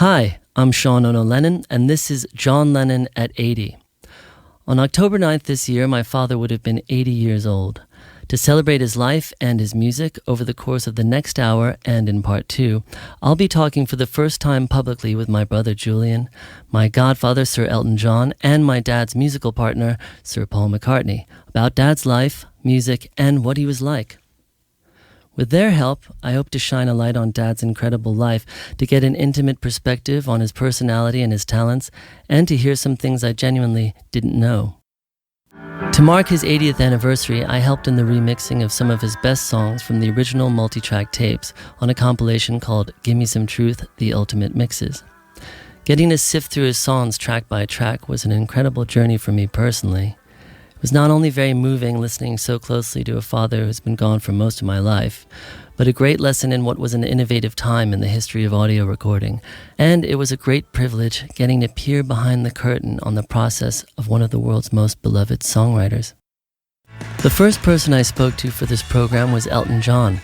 Hi, I'm Sean Ono Lennon, and this is John Lennon at 80. On October 9th this year, my father would have been 80 years old. To celebrate his life and his music over the course of the next hour and in part 2, I'll be talking for the first time publicly with my brother Julian, my godfather Sir Elton John, and my dad's musical partner Sir Paul McCartney about Dad's life, music, and what he was like. With their help, I hope to shine a light on Dad's incredible life, to get an intimate perspective on his personality and his talents, and to hear some things I genuinely didn't know. To mark his 80th anniversary, I helped in the remixing of some of his best songs from the original multi-track tapes on a compilation called Gimme Some Truth, The Ultimate Mixes. Getting to sift through his songs track by track was an incredible journey for me personally. It was not only very moving listening so closely to a father who's been gone for most of my life, but a great lesson in what was an innovative time in the history of audio recording. And it was a great privilege getting to peer behind the curtain on the process of one of the world's most beloved songwriters. The first person I spoke to for this program was Elton John.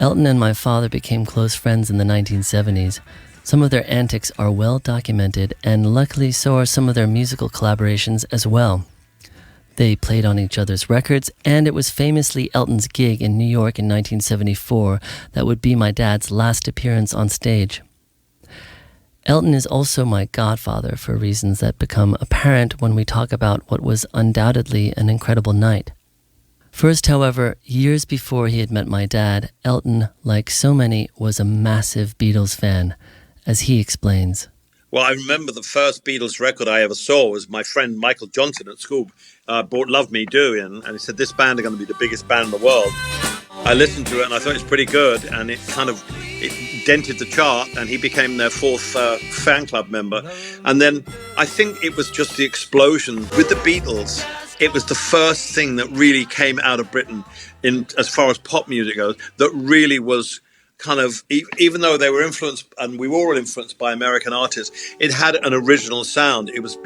Elton and my father became close friends in the 1970s. Some of their antics are well documented, and luckily so are some of their musical collaborations as well. They played on each other's records, and it was famously Elton's gig in New York in 1974 that would be my dad's last appearance on stage. Elton is also my godfather for reasons that become apparent when we talk about what was undoubtedly an incredible night. First, however, years before he had met my dad, Elton, like so many, was a massive Beatles fan, as he explains. Well, I remember the first Beatles record I ever saw was my friend Michael Johnson at school bought Love Me Do, and he said, this band are going to be the biggest band in the world. I listened to it and I thought it was pretty good, and it dented the chart, and he became their fourth fan club member. And then I think it was just the explosion with the Beatles. It was the first thing that really came out of Britain in as far as pop music goes that really was kind of, even though they were influenced, and we were all influenced by American artists, it had an original sound. It was,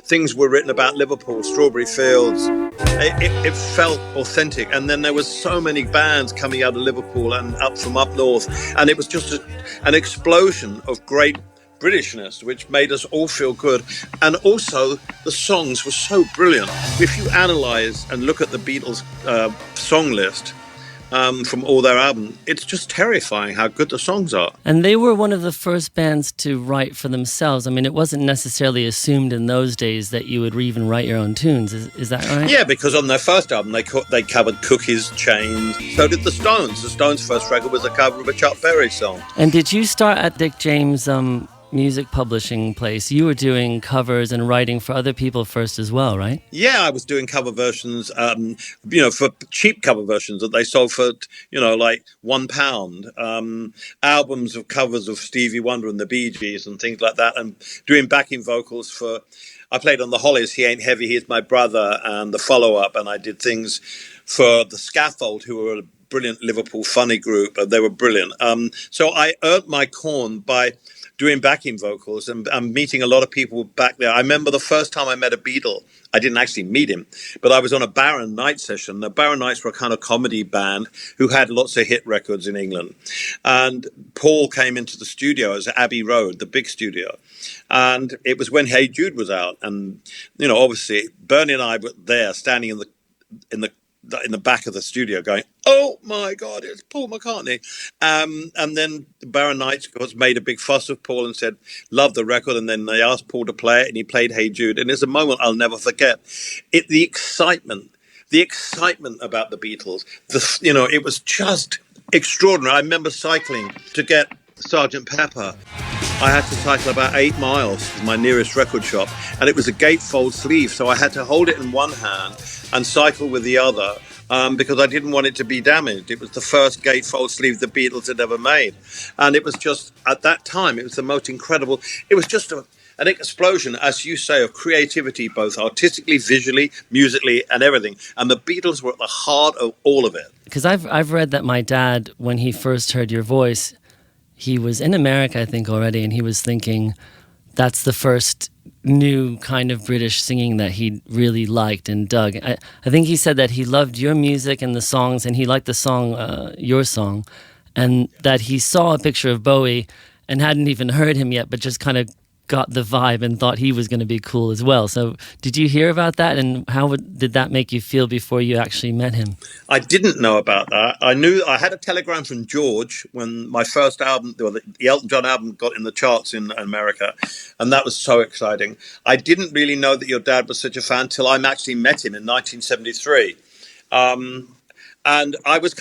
things were written about Liverpool, Strawberry Fields. It felt authentic. And then there was so many bands coming out of Liverpool and from up north. And it was just an explosion of great Britishness, which made us all feel good. And also, the songs were so brilliant. If you analyze and look at the Beatles song list, from all their albums, it's just terrifying how good the songs are. And they were one of the first bands to write for themselves. I mean, it wasn't necessarily assumed in those days that you would even write your own tunes. Is that right? Yeah, because on their first album, they covered Cookies, Chains. So did the Stones. The Stones' first record was a cover of a Chuck Berry song. And did you start at Dick James' music publishing place? You were doing covers and writing for other people first as well, right? Yeah, I was doing cover versions, for cheap cover versions that they sold for, like £1. Albums of covers of Stevie Wonder and the Bee Gees and things like that, and doing backing vocals for. I played on the Hollies, He Ain't Heavy, He's My Brother, and the follow-up, and I did things for the Scaffold, who were a brilliant Liverpool funny group, and they were brilliant. So I earned my corn by doing backing vocals and meeting a lot of people back there. I remember the first time I met a Beatle. I didn't actually meet him, but I was on a Baron Knight session. The Baron Knights were a kind of comedy band who had lots of hit records in England. And Paul came into the studio as Abbey Road, the big studio. And it was when Hey Jude was out. And, obviously, Bernie and I were there standing in the back of the studio going, oh my God, it's Paul McCartney. And then Baron Knights, of course, made a big fuss of Paul and said, love the record. And then they asked Paul to play it, and he played Hey Jude. And it's a moment I'll never forget. The excitement about the Beatles, it was just extraordinary. I remember cycling to get Sgt. Pepper. I had to cycle about 8 miles to my nearest record shop, and it was a gatefold sleeve, so I had to hold it in one hand and cycle with the other because I didn't want it to be damaged. It was the first gatefold sleeve the Beatles had ever made, and it was just, at that time, it was the most incredible. It was just an explosion, as you say, of creativity, both artistically, visually, musically, and everything. And the Beatles were at the heart of all of it. Because I've read that my dad, when he first heard your voice, he was in America, I think, already, and he was thinking that's the first new kind of British singing that he really liked and dug. I think he said that he loved your music and the songs, and he liked the song, your song, and that he saw a picture of Bowie and hadn't even heard him yet, but just kind of got the vibe and thought he was going to be cool as well. So did you hear about that, and how did that make you feel before you actually met him? I didn't know about that. I knew I had a telegram from George when my first album, the Elton John album, got in the charts in America, and that was so exciting. I didn't really know that your dad was such a fan till I actually met him in 1973. And I was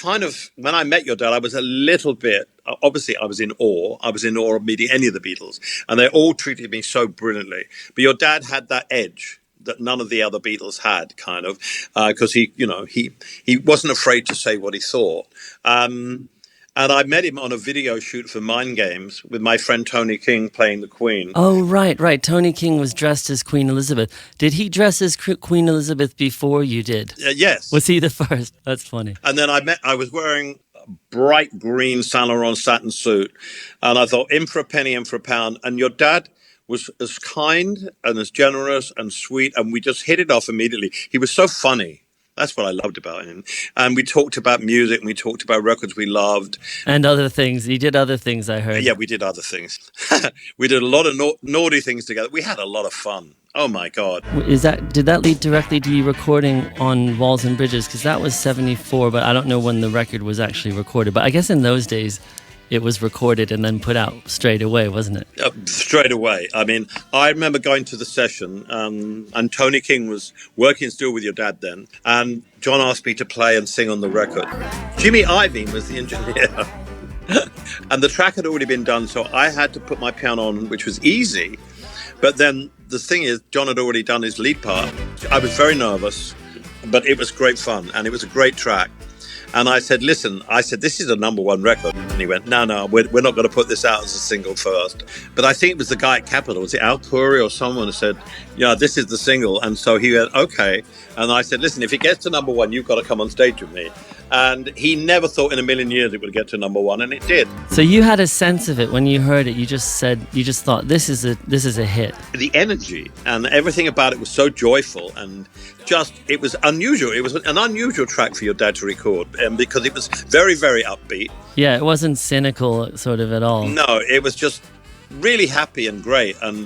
when I met your dad, I was a little bit, obviously I was in awe. I was in awe of meeting any of the Beatles, and they all treated me so brilliantly. But your dad had that edge that none of the other Beatles had, because he wasn't afraid to say what he thought. And I met him on a video shoot for Mind Games with my friend Tony King playing the Queen. Oh, right. Tony King was dressed as Queen Elizabeth. Did he dress as Queen Elizabeth before you did? Yes. Was he the first? That's funny. And then I was wearing a bright green Saint Laurent satin suit. And I thought, in for a penny, in for a pound. And your dad was as kind and as generous and sweet. And we just hit it off immediately. He was so funny. That's what I loved about him. And we talked about music, and we talked about records we loved. And other things. You did other things, I heard. Yeah, we did other things. We did a lot of naughty things together. We had a lot of fun. Oh, my God. Did that lead directly to you recording on Walls and Bridges? Because that was 74, but I don't know when the record was actually recorded. But I guess in those days, it was recorded and then put out straight away, wasn't it? Straight away. I mean, I remember going to the session, and Tony King was working still with your dad then, and John asked me to play and sing on the record. Jimmy Iovine was the engineer. And the track had already been done, so I had to put my piano on, which was easy. But then the thing is, John had already done his lead part. I was very nervous, but it was great fun, and it was a great track. And I said, listen, this is a #1 record. And he went, no, we're not going to put this out as a single first. But I think it was the guy at Capitol, was it Al Curry or someone, who said, yeah, this is the single. And so he went, okay. And I said, listen, if it gets to #1, you've got to come on stage with me. And he never thought in a million years it would get to #1, and it did. So you had a sense of it when you heard it. You just thought, this is a hit. The energy and everything about it was so joyful, and it was unusual. It was an unusual track for your dad to record, because it was very, very upbeat. Yeah, it wasn't cynical sort of at all. No, it was just really happy and great. And,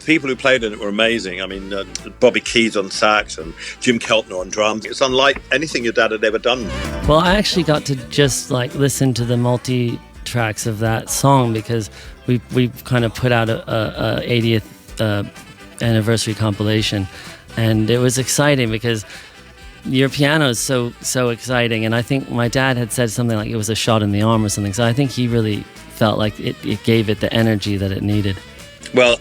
people who played in it were amazing. I mean, Bobby Keys on sax and Jim Keltner on drums. It's unlike anything your dad had ever done. Well, I actually got to just listen to the multi-tracks of that song, because we kind of put out a 80th anniversary compilation. And it was exciting because your piano is so exciting. And I think my dad had said something like it was a shot in the arm or something. So I think he really felt like it gave it the energy that it needed. Well,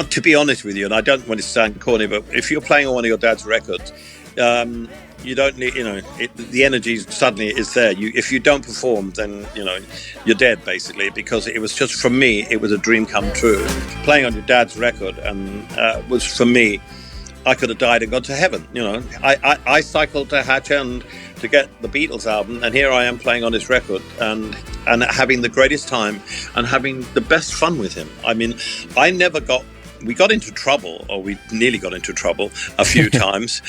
to be honest with you, and I don't want to sound corny, but if you're playing on one of your dad's records, you don't need, the energy suddenly is there. If you don't perform, then, you're dead, basically, because it was just, for me, it was a dream come true. Playing on your dad's record was, for me, I could have died and gone to heaven. I cycled to Hatch-End to get the Beatles album, and here I am playing on his record and having the greatest time and having the best fun with him. I mean, we got into trouble, or we nearly got into trouble a few times,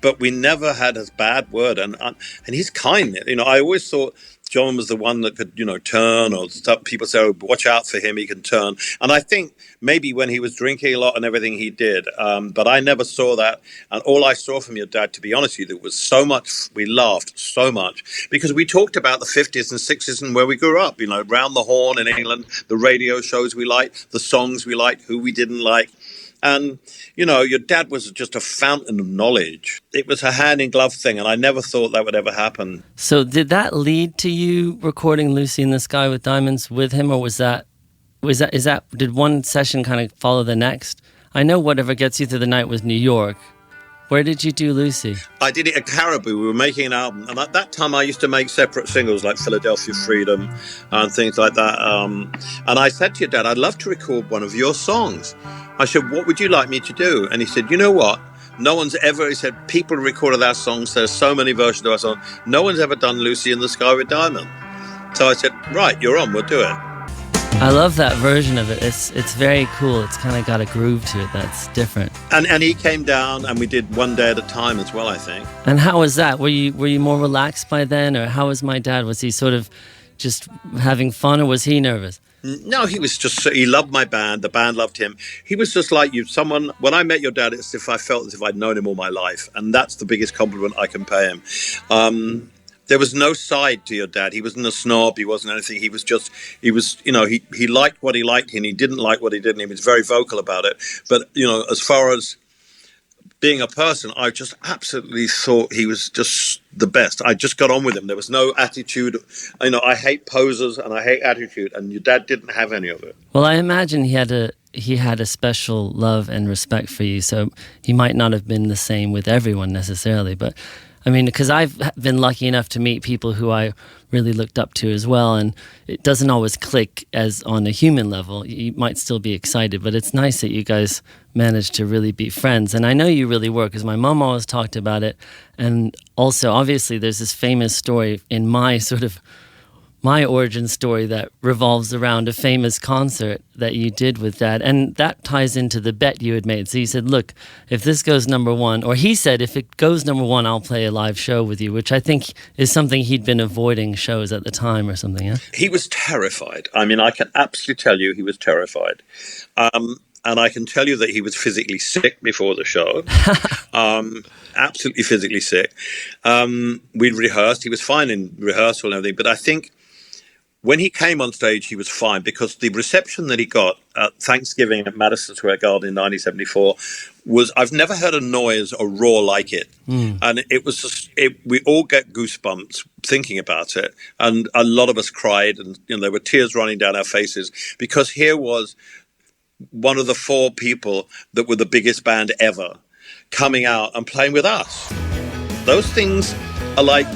but we never had a bad word. And his kindness, I always thought John was the one that could, turn, or people say, oh, watch out for him, he can turn. And I think maybe when he was drinking a lot and everything he did, but I never saw that. And all I saw from your dad, to be honest with you, there was so much, we laughed so much, because we talked about the 50s and 60s and where we grew up, Round the Horn in England, the radio shows we liked, the songs we liked, who we didn't like. And, your dad was just a fountain of knowledge. It was a hand-in-glove thing, and I never thought that would ever happen. So did that lead to you recording Lucy in the Sky with Diamonds with him, or did one session kind of follow the next? I know Whatever Gets You Through the Night was New York. Where did you do Lucy? I did it at Caribou. We were making an album. And at that time, I used to make separate singles like Philadelphia Freedom and things like that. And I said to your dad, I'd love to record one of your songs. I said, what would you like me to do? And he said, you know what? No one's ever, he said, people recorded our songs. There's so many versions of our song. No one's ever done Lucy in the Sky with Diamonds. So I said, right, you're on, we'll do it. I love that version of it. It's very cool. It's kind of got a groove to it that's different. And he came down, and we did One Day at a Time as well, I think. And how was that? Were you more relaxed by then, or how was my dad? Was he sort of just having fun, or was he nervous? No, he was just, he loved my band. The band loved him. He was just like you. Someone, when I met your dad, it's if I felt as if I'd known him all my life. And that's the biggest compliment I can pay him. There was no side to your dad. He wasn't a snob. He wasn't anything. He was just, he liked what he liked and he didn't like what he didn't. He was very vocal about it. But, as far as being a person, I just absolutely thought he was just the best. I just got on with him. There was no attitude. I hate posers and I hate attitude, and your dad didn't have any of it. Well, I imagine he had a special love and respect for you, so he might not have been the same with everyone necessarily, but I mean, because I've been lucky enough to meet people who I really looked up to as well, and it doesn't always click as on a human level. You might still be excited, but it's nice that you guys managed to really be friends. And I know you really were, because my mom always talked about it. And also, obviously, there's this famous story in my origin story that revolves around a famous concert that you did with Dad, and that ties into the bet you had made. So you said, look, if this goes number one, or he said, if it goes number one, I'll play a live show with you, which I think is something he'd been avoiding shows at the time or something, yeah? He was terrified. I mean, I can absolutely tell you he was terrified. And I can tell you that he was physically sick before the show, absolutely physically sick. We'd rehearsed. He was fine in rehearsal and everything, but I think when he came on stage, he was fine, because the reception that he got at Thanksgiving at Madison Square Garden in 1974 was, I've never heard a noise or roar like it. And it was just, we all get goosebumps thinking about it. And a lot of us cried, and there were tears running down our faces, because here was one of the four people that were the biggest band ever coming out and playing with us. Those things are like,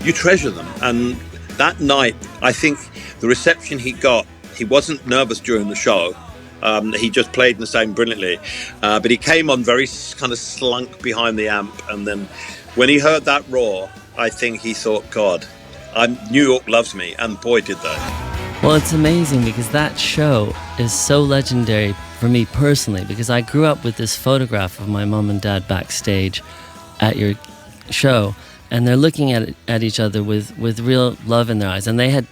you treasure them. And that night, I think the reception he got, he wasn't nervous during the show. He just played the same brilliantly. But he came on very kind of slunk behind the amp. And then when he heard that roar, I think he thought, God, New York loves me. And boy, did they. Well, it's amazing, because that show is so legendary for me personally, because I grew up with this photograph of my mom and dad backstage at your show, and they're looking at each other with real love in their eyes. And they had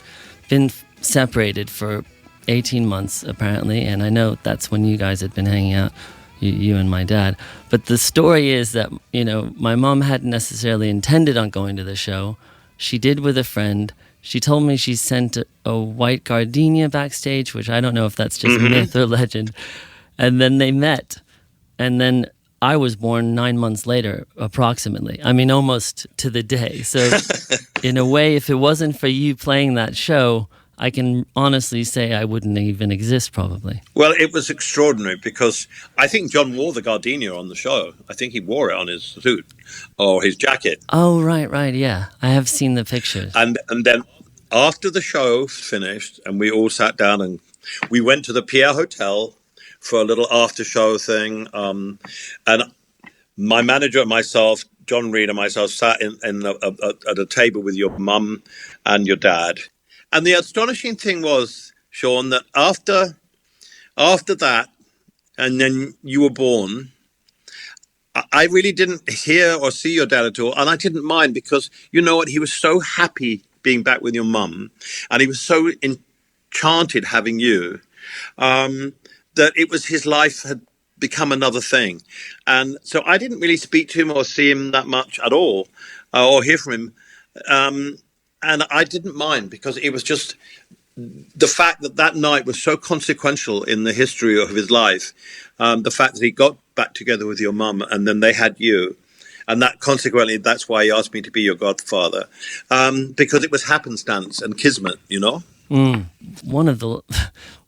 been separated for 18 months, apparently, and I know that's when you guys had been hanging out, you and my dad. But the story is that, my mom hadn't necessarily intended on going to the show. She did with a friend. She told me she sent a white gardenia backstage, which I don't know if that's just myth or legend. And then they met. And then I was born 9 months later, approximately. I mean, almost to the day. So in a way, if it wasn't for you playing that show, I can honestly say I wouldn't even exist, probably. Well, it was extraordinary, because I think John wore the gardenia on the show. I think he wore it on his suit or his jacket. Oh, right, yeah. I have seen the pictures. And then after the show finished and we all sat down, and we went to the Pierre Hotel for a little after show thing. And my manager and myself, John Reed and myself, sat at a table with your mum and your dad. And the astonishing thing was, Sean, that after that, and then you were born, I really didn't hear or see your dad at all. And I didn't mind, because you know what? He was so happy being back with your mum, and he was so enchanted having you, that it was, his life had become another thing. And so I didn't really speak to him or see him that much at all, or hear from him. And I didn't mind, because it was just the fact that night was so consequential in the history of his life. The fact that he got back together with your mum, and then they had you. And that, consequently, that's why he asked me to be your godfather, because it was happenstance and kismet, One of the,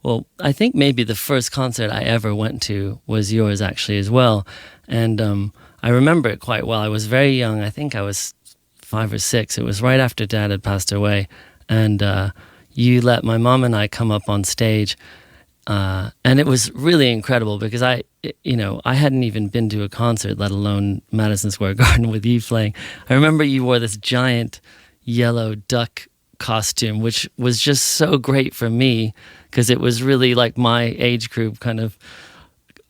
well, I think maybe the first concert I ever went to was yours, actually, as well. And I remember it quite well. I was very young. I think I was 5 or 6. It was right after Dad had passed away. And you let my mom and I come up on stage. And it was really incredible, because I hadn't even been to a concert, let alone Madison Square Garden with you playing. I remember you wore this giant yellow duck costume, which was just so great for me, because it was really like my age group kind of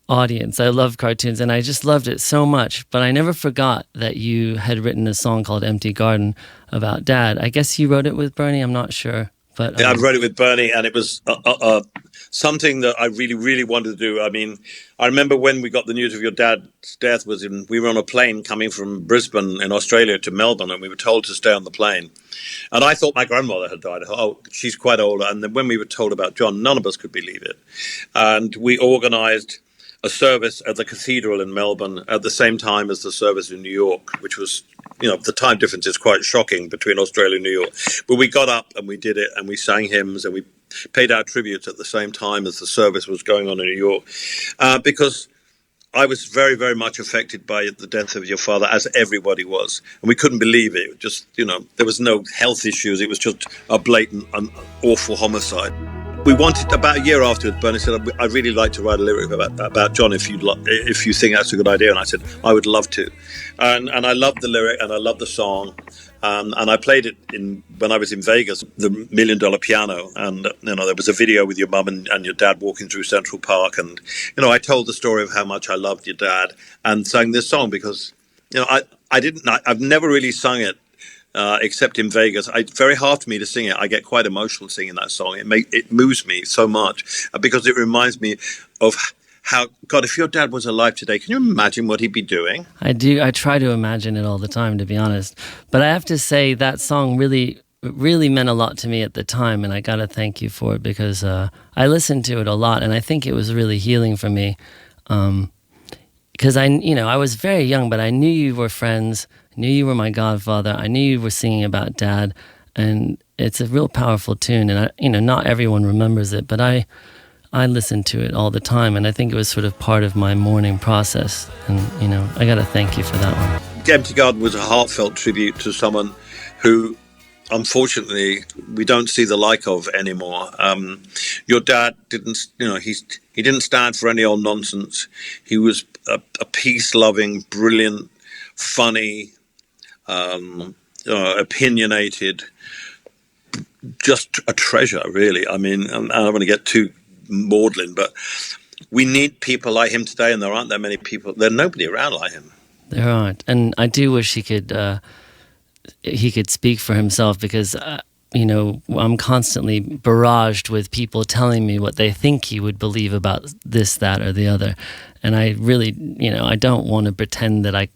audience. I love cartoons, and I just loved it so much. But I never forgot that you had written a song called Empty Garden about Dad. I guess you wrote it with Bernie, I'm not sure. But I wrote it with Bernie, and it was something that I really, really wanted to do. I mean, I remember when we got the news of your dad's death we were on a plane coming from Brisbane in Australia to Melbourne, and we were told to stay on the plane. And I thought my grandmother had died. I thought, oh, she's quite old. And then when we were told about John, none of us could believe it. And we organised a service at the cathedral in Melbourne at the same time as the service in New York, which was, the time difference is quite shocking between Australia and New York. But we got up and we did it, and we sang hymns, and we paid our tributes at the same time as the service was going on in New York, because I was very, very much affected by the death of your father, as everybody was. And we couldn't believe it. Just, there was no health issues. It was just a blatant and awful homicide. We wanted, about a year afterwards, Bernie said, I'd really like to write a lyric about John if you think that's a good idea. And I said, I would love to. And I loved the lyric and I loved the song. And I played it when I was in Vegas, the $1 Million Piano. And, there was a video with your mum and your dad walking through Central Park. And, I told the story of how much I loved your dad and sang this song because, I've never really sung it. Except in Vegas. It's very hard for me to sing it. I get quite emotional singing that song. It moves me so much because it reminds me of how, God, if your dad was alive today, can you imagine what he'd be doing? I do. I try to imagine it all the time, to be honest. But I have to say that song really meant a lot to me at the time, and I got to thank you for it because I listened to it a lot, and I think it was really healing for me. Because I was very young, but I knew you were friends. I knew you were my godfather. I knew you were singing about Dad, and it's a real powerful tune. And not everyone remembers it, but I listened to it all the time, and I think it was sort of part of my morning process. And I got to thank you for that one. Empty Garden was a heartfelt tribute to someone who, unfortunately, we don't see the like of anymore. Your dad didn't, he didn't stand for any old nonsense. He was a peace-loving, brilliant, funny, opinionated, just a treasure, really. I mean, I don't want to get too maudlin, but we need people like him today, and there aren't that many people. There's nobody around like him. There aren't, and I do wish he could speak for himself because, I'm constantly barraged with people telling me what they think he would believe about this, that, or the other, and I really, I don't want to pretend that I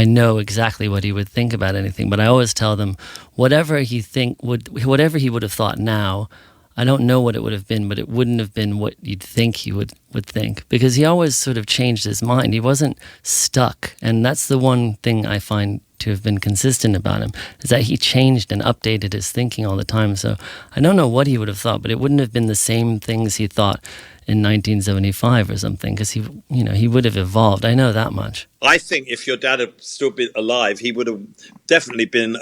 know exactly what he would think about anything, but I always tell them whatever he would have thought now, I don't know what it would have been, but it wouldn't have been what you'd think he would think, because he always sort of changed his mind. He wasn't stuck, and that's the one thing I find to have been consistent about him, is that he changed and updated his thinking all the time. So I don't know what he would have thought, but it wouldn't have been the same things he thought in 1975 or something, because he would have evolved. I know that much. I think if your dad had still been alive, he would have definitely been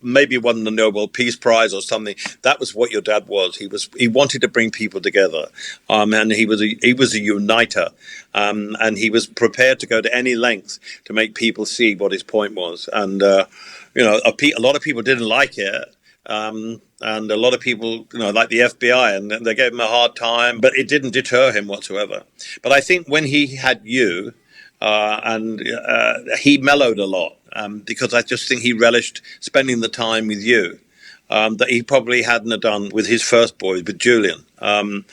maybe won the Nobel Peace Prize or something. That was what your dad was. He wanted to bring people together, and he was a uniter, and he was prepared to go to any length to make people see what his point was. And a lot of people didn't like it. And a lot of people, like the FBI, and they gave him a hard time, but it didn't deter him whatsoever. But I think when he had you, he mellowed a lot, because I just think he relished spending the time with you, that he probably hadn't have done with his first boy, with Julian. And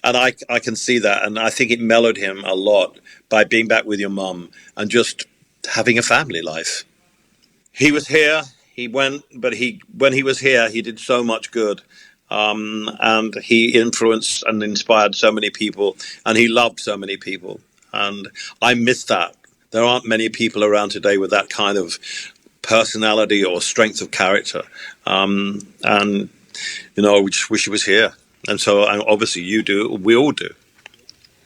I can see that, and I think it mellowed him a lot by being back with your mum and just having a family life. He was here. He went, but when he was here, he did so much good, and he influenced and inspired so many people, and he loved so many people, and I miss that. There aren't many people around today with that kind of personality or strength of character, and we just wish he was here. And so, obviously, you do. We all do.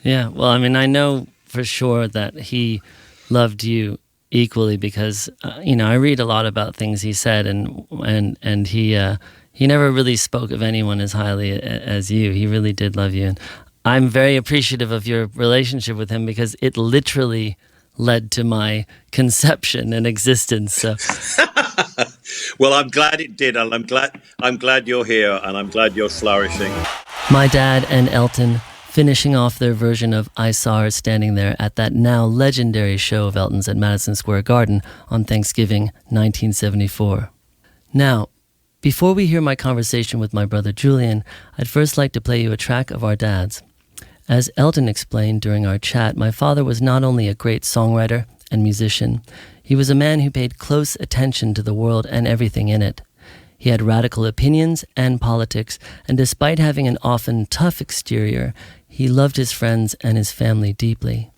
Yeah. Well, I mean, I know for sure that he loved you equally, because I read a lot about things he said, and he never really spoke of anyone as highly as you. He really did love you, and I'm very appreciative of your relationship with him, because it literally led to my conception and existence. So. Well, I'm glad it did, and I'm glad you're here, and I'm glad you're flourishing. My dad and Elton finishing off their version of I Saw Her Standing There at that now legendary show of Elton's at Madison Square Garden on Thanksgiving 1974. Now, Before we hear my conversation with my brother Julian, I'd first like to play you a track of our dads. As Elton explained during our chat, my father was not only a great songwriter and musician, he was a man who paid close attention to the world and everything in it. He had radical opinions and politics, and despite having an often tough exterior, he loved his friends and his family deeply.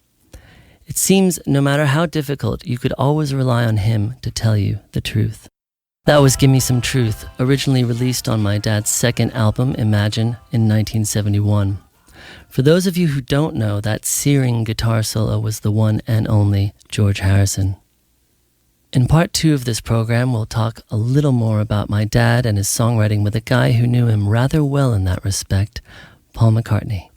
It seems no matter how difficult, you could always rely on him to tell you the truth. That was Give Me Some Truth, originally released on my dad's second album, Imagine, in 1971. For those of you who don't know, that searing guitar solo was the one and only George Harrison. In part 2 of this program, we'll talk a little more about my dad and his songwriting with a guy who knew him rather well in that respect, Paul McCartney.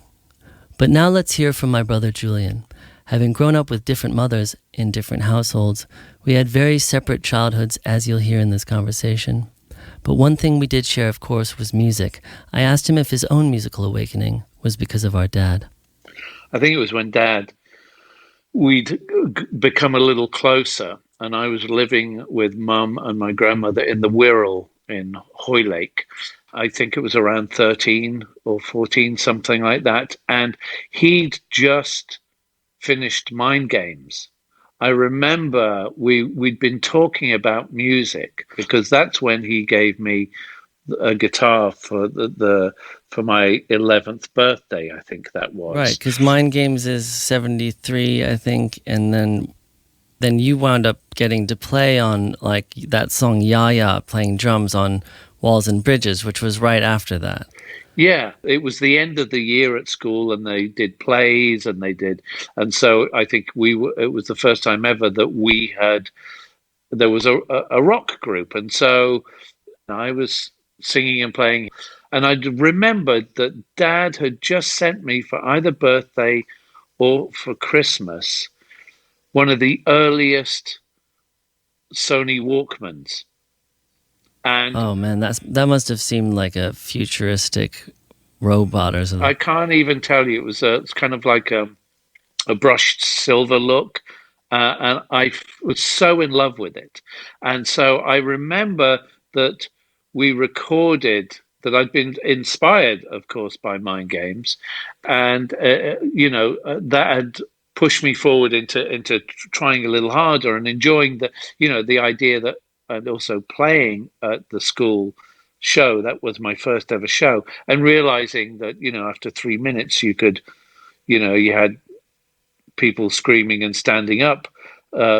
But now let's hear from my brother Julian. Having grown up with different mothers in different households, we had very separate childhoods, as you'll hear in this conversation. But one thing we did share, of course, was music. I asked him if his own musical awakening was because of our dad. I think it was when we'd become a little closer, and I was living with Mum and my grandmother in the Wirral in Hoylake. I think it was around 13 or 14, something like that. And he'd just finished Mind Games. I remember we'd been talking about music because that's when he gave me a guitar for for my 11th birthday, I think that was. Right, because Mind Games is 73, I think, and then you wound up getting to play on like that song Ya Ya, playing drums on Walls and Bridges, which was right after that. Yeah, it was the end of the year at school, and they did plays, and so I think it was the first time ever that there was a rock group, and so I was singing and playing, and I remembered that Dad had just sent me for either birthday or for Christmas one of the earliest Sony Walkmans. And oh man, that must have seemed like a futuristic robot or something. I can't even tell you. It's kind of like a brushed silver look, and I was so in love with it. And so I remember that we recorded that. I'd been inspired, of course, by Mind Games, and that had pushed me forward into trying a little harder and enjoying the idea that. And also playing at the school show. That was my first ever show. And realizing that, after 3 minutes, you had people screaming and standing up,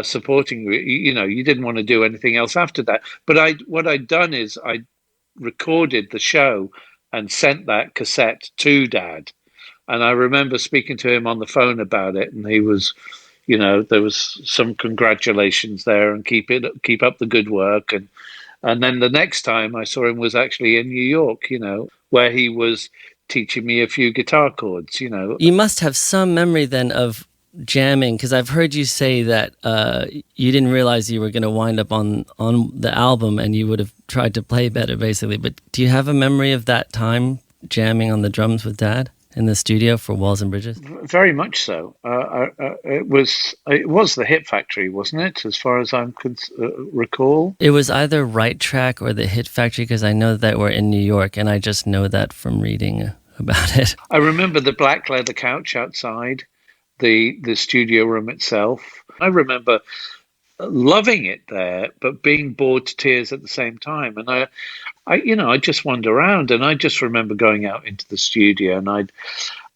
supporting you. You didn't want to do anything else after that. But what I'd done is I recorded the show and sent that cassette to Dad. And I remember speaking to him on the phone about it, and he was... there was some congratulations there and keep up the good work. And then the next time I saw him was actually in New York, where he was teaching me a few guitar chords, You must have some memory then of jamming, because I've heard you say that you didn't realize you were going to wind up on the album and you would have tried to play better, basically. But do you have a memory of that time jamming on the drums with Dad? In the studio for Walls and Bridges? Very much so. It was the Hit Factory, wasn't it? As far as I recall, it was either Right Track or the Hit Factory, because I know that we're in New York, and I just know that from reading about it. I remember the black leather couch outside the studio room itself. I remember loving it there, but being bored to tears at the same time. And I just wandered around, and I just remember going out into the studio, and I'd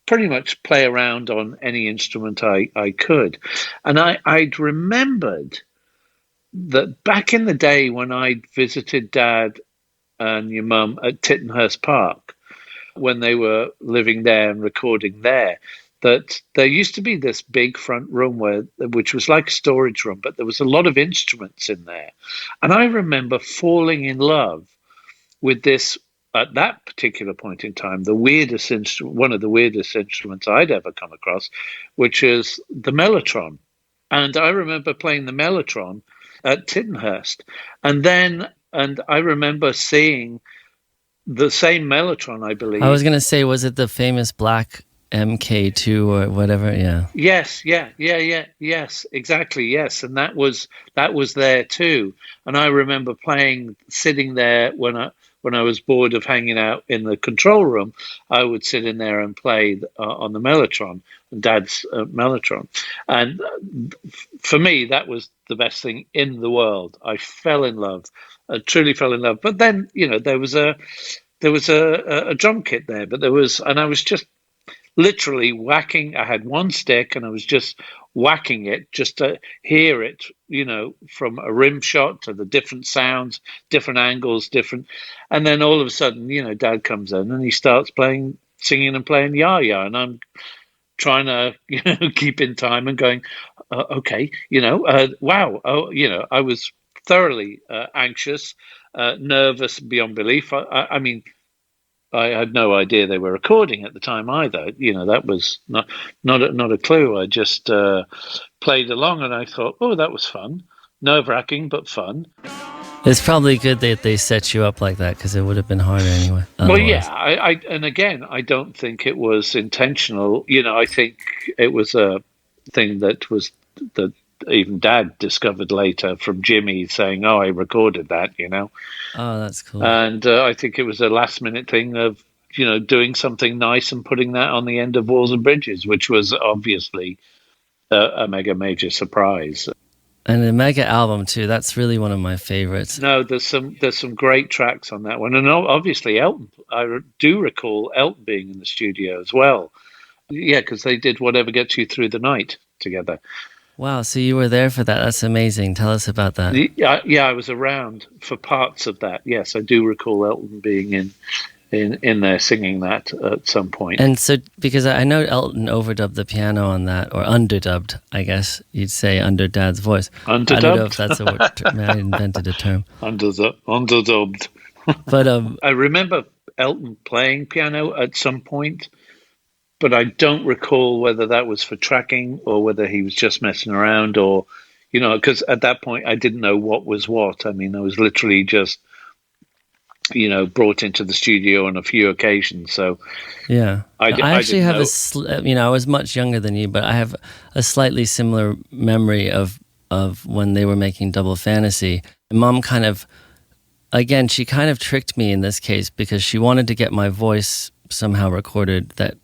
pretty much play around on any instrument I could. And I'd remembered that back in the day when I'd visited Dad and your mum at Tittenhurst Park, when they were living there and recording there, that there used to be this big front room which was like a storage room, but there was a lot of instruments in there. And I remember falling in love with this, at that particular point in time, one of the weirdest instruments I'd ever come across, which is the mellotron. And I remember playing the mellotron at Tittenhurst. And I remember seeing the same mellotron, I believe. I was going to say, was it the famous black MK2 or whatever? Yeah. Yes, yes, exactly, yes. And that was there too. And I remember sitting there when I was bored of hanging out in the control room, I would sit in there and play on the Mellotron, Dad's Mellotron. And for me, that was the best thing in the world. I fell in love, truly fell in love. But then, there was a drum kit there, and I was just literally whacking. I had one stick and I was just whacking it just to hear it, from a rim shot to the different sounds, different angles, and then all of a sudden, Dad comes in and he starts singing and playing Ya Ya, and I'm trying to, keep in time and going, okay, wow. Oh, I was thoroughly anxious, nervous beyond belief. I mean, I had no idea they were recording at the time either. That was not a clue. I just played along, and I thought, oh, that was fun, nerve-wracking but fun. It's probably good that they set you up like that, because it would have been harder anyway. Well, yeah, and again, I don't think it was intentional. I think it was a thing that even Dad discovered later from Jimmy saying, "Oh, I recorded that," Oh, that's cool. And I think it was a last-minute thing of, doing something nice and putting that on the end of Walls and Bridges, which was obviously a major surprise. And a mega album too. That's really one of my favorites. No, there's some great tracks on that one, and obviously Elton. I do recall Elton being in the studio as well. Yeah, because they did Whatever Gets You Through the Night together. Wow, so you were there for that. That's amazing. Tell us about that. Yeah, I was around for parts of that. Yes, I do recall Elton being in there singing that at some point. And so, because I know Elton overdubbed the piano on that, or underdubbed, I guess you'd say, under Dad's voice. Underdubbed? I don't know if that's a word. I invented a term. Underdubbed. But I remember Elton playing piano at some point, but I don't recall whether that was for tracking or whether he was just messing around, or, because at that point I didn't know what was what. I mean, I was literally just, brought into the studio on a few occasions. So yeah, I actually have know. I was much younger than you, but I have a slightly similar memory of when they were making Double Fantasy. Mom she kind of tricked me in this case, because she wanted to get my voice somehow recorded that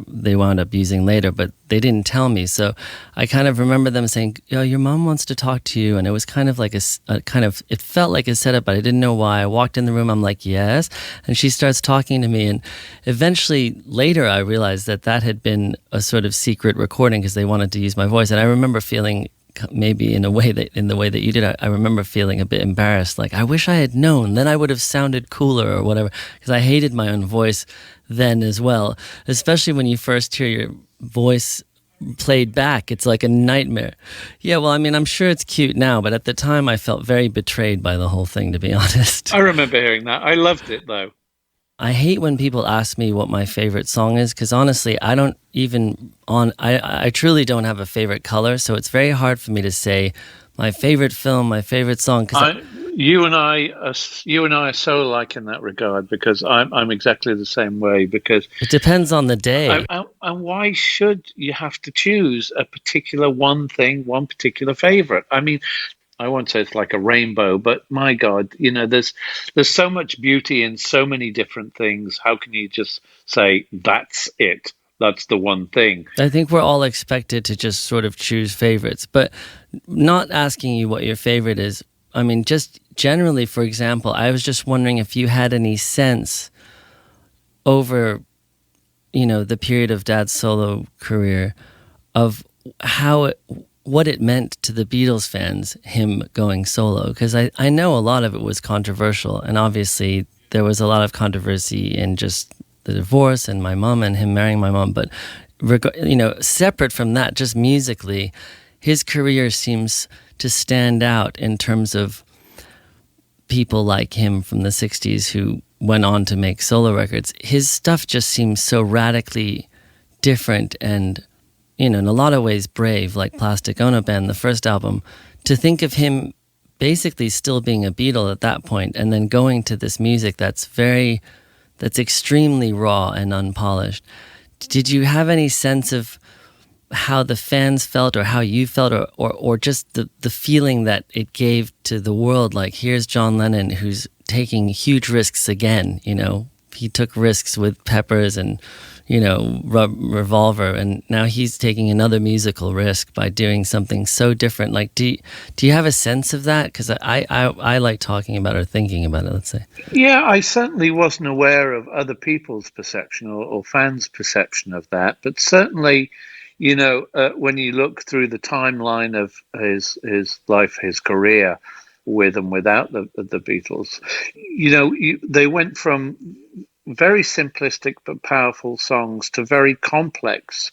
they wound up using later, but they didn't tell me. So I kind of remember them saying, your mom wants to talk to you. And it was kind of like it felt like a setup, but I didn't know why. I walked in the room, I'm like, yes. And she starts talking to me. And eventually later I realized that had been a sort of secret recording, because they wanted to use my voice. And I remember feeling, maybe in the way that you did, I remember feeling a bit embarrassed. Like, I wish I had known, then I would have sounded cooler or whatever, because I hated my own voice then as well, especially when you first hear your voice played back. It's like a nightmare. Yeah, well, I mean, I'm sure it's cute now, but at the time I felt very betrayed by the whole thing, to be honest. I remember hearing that. I loved it, though. I hate when people ask me what my favorite song is, because honestly, I truly don't have a favorite color, so it's very hard for me to say my favorite film, my favorite song. You and I are so alike in that regard, because I'm exactly the same way. Because it depends on the day. And why should you have to choose a particular one particular favorite? I mean, I won't say it's like a rainbow, but my God, there's so much beauty in so many different things. How can you just say that's it? That's the one thing. I think we're all expected to just sort of choose favorites, but not asking you what your favorite is. I mean, just generally, for example, I was just wondering if you had any sense over, the period of Dad's solo career of what it meant to the Beatles fans, him going solo. Because I know a lot of it was controversial, and obviously there was a lot of controversy in just the divorce and my mom and him marrying my mom. But, separate from that, just musically, his career seems to stand out in terms of people like him from the 60s who went on to make solo records. His stuff just seems so radically different and, in a lot of ways brave, like Plastic Ono Band, the first album. To think of him basically still being a Beatle at that point and then going to this music that's extremely raw and unpolished. Did you have any sense of how the fans felt or how you felt or just the feeling that it gave to the world. Like, here's John Lennon who's taking huge risks again. He took risks with Peppers and, Revolver, and now he's taking another musical risk by doing something so different. Like, do you have a sense of that? Because I like talking about it or thinking about it, let's say. Yeah, I certainly wasn't aware of other people's perception or fans' perception of that, but certainly, when you look through the timeline of his life, his career, with and without the Beatles, they went from very simplistic but powerful songs to very complex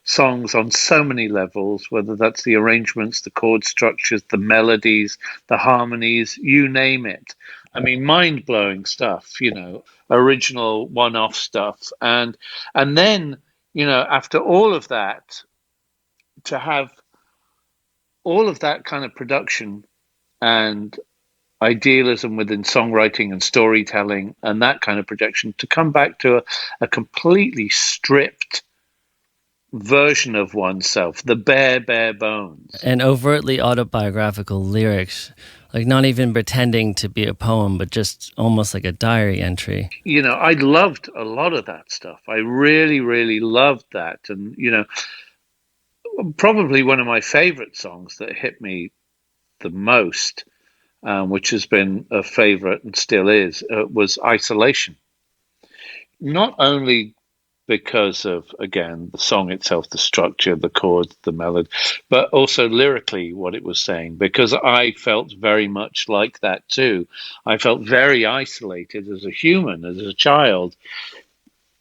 songs on so many levels, whether that's the arrangements, the chord structures, the melodies, the harmonies, you name it. I mean, mind-blowing stuff, original one-off stuff. And then, after all of that, to have all of that kind of production and idealism within songwriting and storytelling and that kind of projection, to come back to a completely stripped version of oneself, the bare bones. And overtly autobiographical lyrics, like not even pretending to be a poem, but just almost like a diary entry. I loved a lot of that stuff. I really, really loved that. And, probably one of my favorite songs that hit me the most, which has been a favorite and still is, was Isolation. Not only because of, again, the song itself, the structure, the chords, the melody, but also lyrically what it was saying, because I felt very much like that too. I felt very isolated as a human, as a child,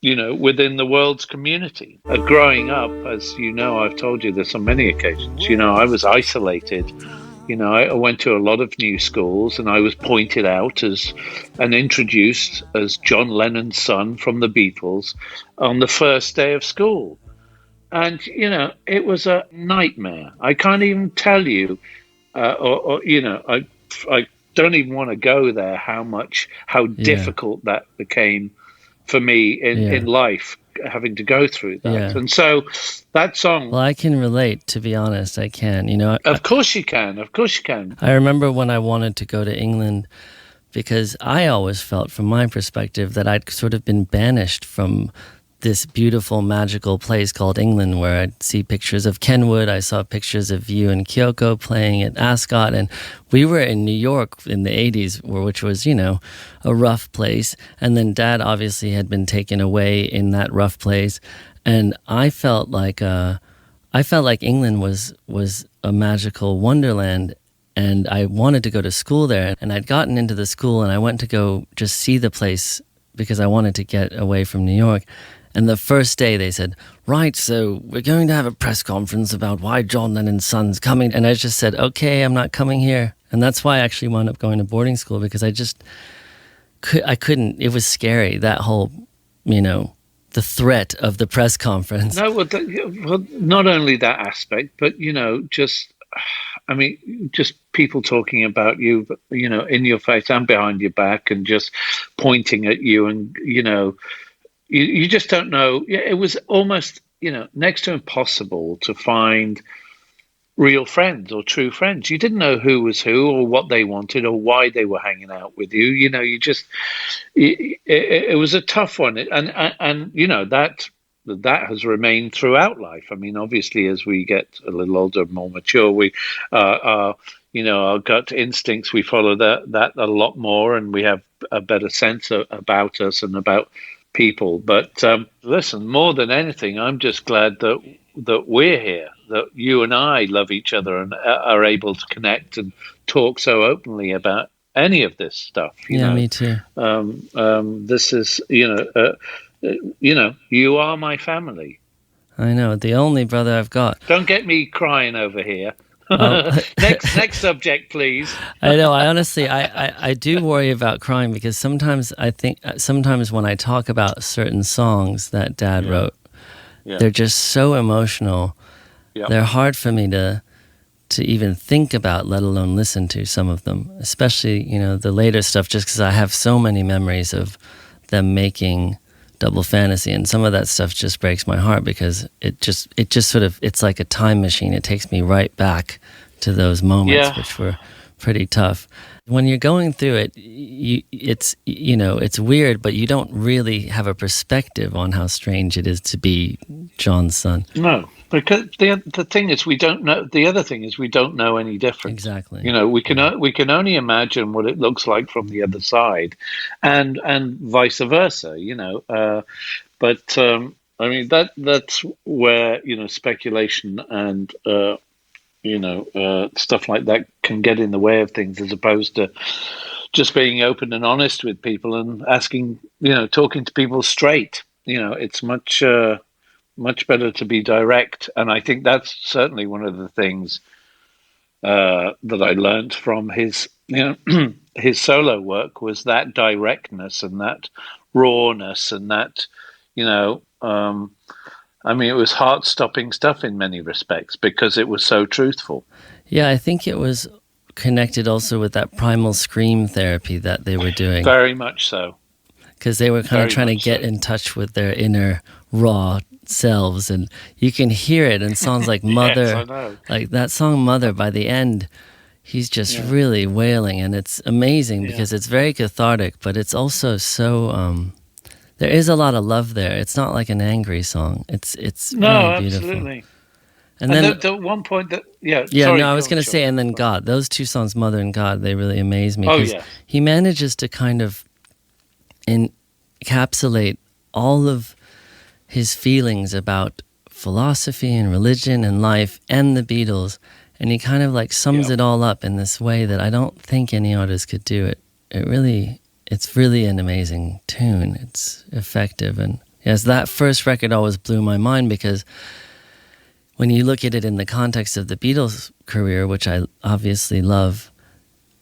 within the world's community. Growing up, as I've told you this on many occasions, I was isolated. I went to a lot of new schools, and I was pointed out as and introduced as John Lennon's son from the Beatles on the first day of school. And, it was a nightmare. I can't even tell you, I don't even want to go there, how difficult that became for me in life, having to go through that. Yeah. And so that song... Well, I can relate, to be honest. I can, Of course you can. Of course you can. I remember when I wanted to go to England, because I always felt, from my perspective, that I'd sort of been banished from this beautiful, magical place called England, where I'd see pictures of Kenwood. I saw pictures of you and Kyoko playing at Ascot, and we were in New York in the 80s, which was, a rough place. And then Dad obviously had been taken away in that rough place, and I felt like England was a magical wonderland. And I wanted to go to school there, and I'd gotten into the school, and I went to go just see the place because I wanted to get away from New York. And the first day they said, right, so we're going to have a press conference about why John Lennon's son's coming. And I just said, okay, I'm not coming here. And that's why I actually wound up going to boarding school, because I couldn't, it was scary, that whole, the threat of the press conference. No, well, not only that aspect, but, just people talking about you, in your face and behind your back, and just pointing at you, and, you just don't know. It was almost, next to impossible to find real friends or true friends. You didn't know who was who, or what they wanted, or why they were hanging out with you. It was a tough one. And that has remained throughout life. I mean, obviously, as we get a little older, more mature, we our gut instincts, we follow that a lot more, and we have a better sense about us and about people. But listen, more than anything, I'm just glad that we're here, that you and I love each other and are able to connect and talk so openly about any of this stuff. Me too. This is, you are my family. I know, the only brother I've got. Don't get me crying over here. Oh. Next subject, please. I know. I honestly, I do worry about crying, because sometimes when I talk about certain songs that Dad wrote, they're just so emotional. Yeah. They're hard for me to even think about, let alone listen to some of them, especially, the later stuff, just because I have so many memories of them making Double Fantasy, and some of that stuff just breaks my heart because it just sort of, it's like a time machine. It takes me right back to those moments, which were pretty tough. When you're going through it, it's weird, but you don't really have a perspective on how strange it is to be John's son. No, because the thing is, we don't know. The other thing is, we don't know any different. Exactly. We can only imagine what it looks like from the other side, and vice versa. But I mean that's where speculation and stuff like that can get in the way of things, as opposed to just being open and honest with people and asking, talking to people straight. It's much better to be direct. And I think that's certainly one of the things that I learned from his, his solo work, was that directness and that rawness and that, I mean, it was heart-stopping stuff in many respects because it was so truthful. Yeah, I think it was connected also with that primal scream therapy that they were doing. Very much so. Because they were kind of trying to get in touch with their inner raw selves, and you can hear it in songs like Mother. Yes, I know. Like that song Mother, by the end, he's just really wailing, and it's amazing because it's very cathartic, but it's also so... there is a lot of love there. It's not like an angry song. It's really beautiful. Absolutely. And then at one point that I was going to say, and then God. Those two songs, Mother and God, they really amaze me. Oh yeah. He manages to kind of encapsulate all of his feelings about philosophy and religion and life and the Beatles, and he kind of like sums it all up in this way that I don't think any artist could do it. It's really an amazing tune. It's effective. And yes, that first record always blew my mind because when you look at it in the context of the Beatles' career, which I obviously love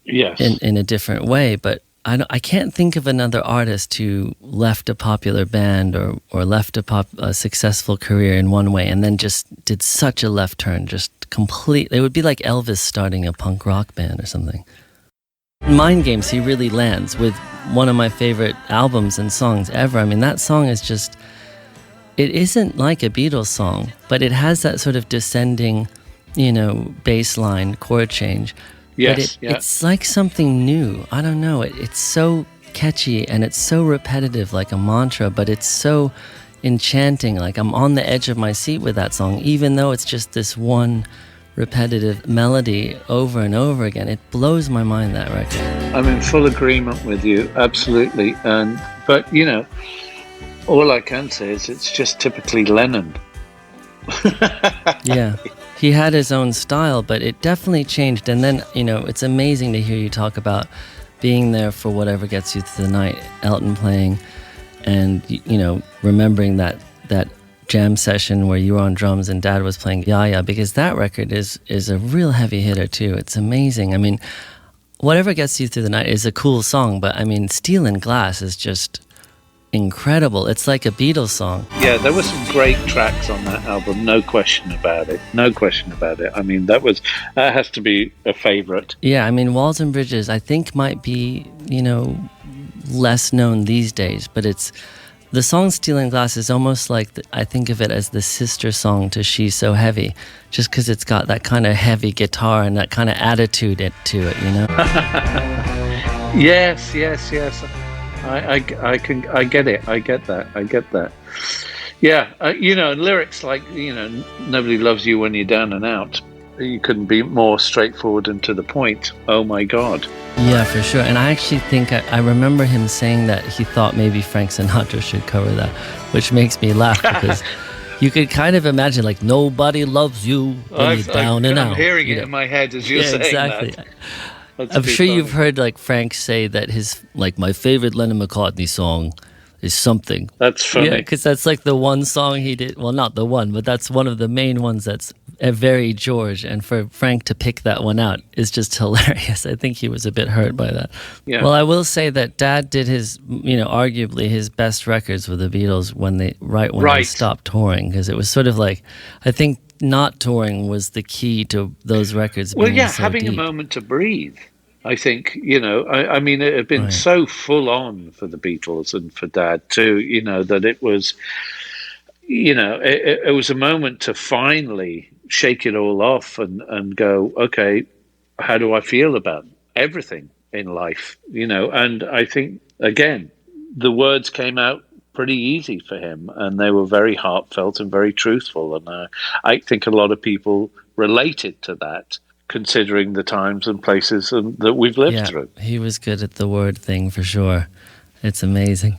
in a different way, but I can't think of another artist who left a popular band or left a successful career in one way and then just did such a left turn, just completely. It would be like Elvis starting a punk rock band or something. Mind Games, he really lands with one of my favorite albums and songs ever. I mean, that song is just, it isn't like a Beatles song, but it has that sort of descending, bass line, chord change. Yes, but it's like something new. I don't know. It's so catchy and it's so repetitive, like a mantra, but it's so enchanting. Like I'm on the edge of my seat with that song, even though it's just this one repetitive melody over and over again. It blows my mind, that record. I'm in full agreement with you, absolutely. But all I can say is it's just typically Lennon. Yeah, he had his own style, but it definitely changed. And then it's amazing to hear you talk about being there for Whatever Gets You Through the Night, Elton playing, and remembering that jam session where you were on drums and Dad was playing Ya, because that record is a real heavy hitter too. It's amazing. I mean, Whatever Gets You Through the Night is a cool song, but I mean, Steel and Glass is just incredible. It's like a Beatles song. Yeah, there were some great tracks on that album, no question about it. I mean, that has to be a favorite. Yeah, I mean, Walls and Bridges I think might be, less known these days, but the song Steel and Glass is almost like, I think of it as the sister song to She's So Heavy, just because it's got that kind of heavy guitar and that kind of attitude to it, Yes. I get it. I get that. Yeah, lyrics like, nobody loves you when you're down and out. You couldn't be more straightforward and to the point. Oh my God. Yeah, for sure. And I actually think I remember him saying that he thought maybe Frank Sinatra should cover that, which makes me laugh because you could kind of imagine like nobody loves you when you're down and out. I'm hearing it in my head as you're saying exactly. that. I'm sure you've heard like Frank say that his my favorite Lennon McCartney song is Something. That's funny. Yeah, because that's like the one song he did. Well, not the one, but that's one of the main ones that's very George. And for Frank to pick that one out is just hilarious. I think he was a bit hurt by that. Yeah. Well, I will say that Dad did his, arguably his best records with the Beatles when they stopped touring, because it was sort of like, I think not touring was the key to those records being so having deep. a moment to breathe. I think, I mean, it had been Right. so full on for the Beatles and for Dad too, that it was, it was a moment to finally shake it all off and go, okay, how do I feel about everything in life? And I think, again, the words came out pretty easy for him, and they were very heartfelt and very truthful. And I think a lot of people related to that, considering the times and places that we've lived Yeah, through. he was good at the word thing for sure. It's amazing.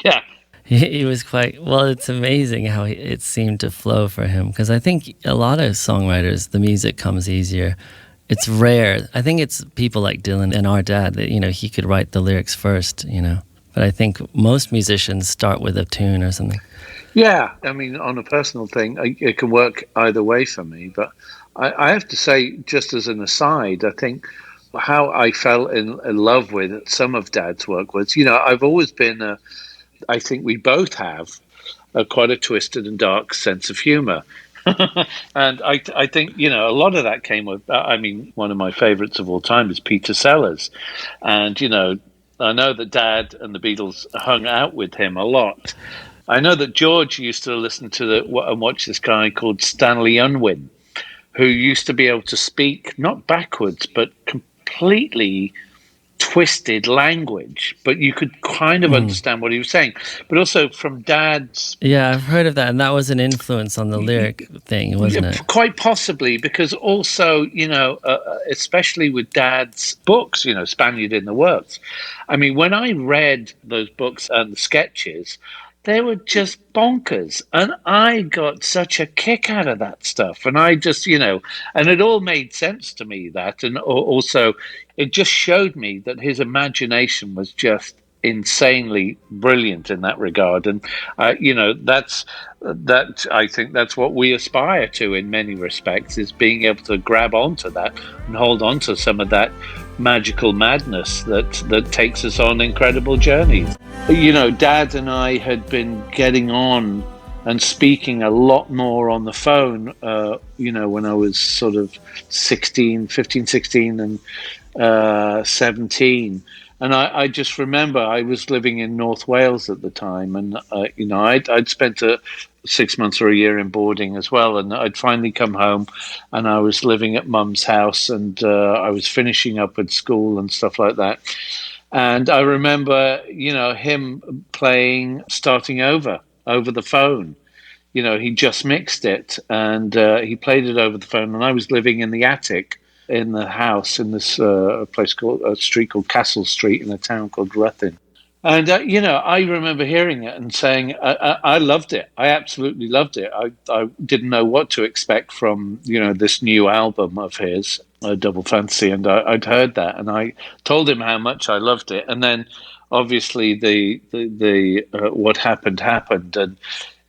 Yeah. He was quite, well, it's amazing how it seemed to flow for him, because I think a lot of songwriters, the music comes easier. It's rare. I think it's people like Dylan and our dad that, he could write the lyrics first, But I think most musicians start with a tune or something. Yeah, I mean, on a personal thing, it can work either way for me. But I have to say, just as an aside, I think how I fell in love with some of Dad's work was, I've always been, I think we both have, quite a twisted and dark sense of humor. And I think, a lot of that came with, I mean, one of my favorites of all time is Peter Sellers. And, I know that Dad and the Beatles hung out with him a lot. I know that George used to listen to and watch this guy called Stanley Unwin, who used to be able to speak not backwards, but completely twisted language, but you could kind of understand what he was saying. But also from Dad's... Yeah, I've heard of that, and that was an influence on the lyric thing, wasn't it? Quite possibly, because also, especially with Dad's books, Spaniard in the Works. I mean, when I read those books and the sketches, they were just bonkers. And I got such a kick out of that stuff. And I just, and it all made sense to me, that. And also, it just showed me that his imagination was just insanely brilliant in that regard. And, I think that's what we aspire to in many respects, is being able to grab onto that and hold on to some of that magical madness that takes us on incredible journeys. Dad and I had been getting on and speaking a lot more on the phone, when I was sort of 15, 16 and 17. And I just remember I was living in North Wales at the time, and I'd spent 6 months or a year in boarding as well, and I'd finally come home, and I was living at Mum's house, and I was finishing up at school and stuff like that. And I remember, him playing Starting Over the phone. He just mixed it, and he played it over the phone, and I was living in the attic in the house in this street called Castle Street in a town called Ruthin. And, I remember hearing it and saying, I loved it. I absolutely loved it. I didn't know what to expect from, this new album of his, Double Fantasy. And I'd heard that, and I told him how much I loved it. And then obviously the what happened. And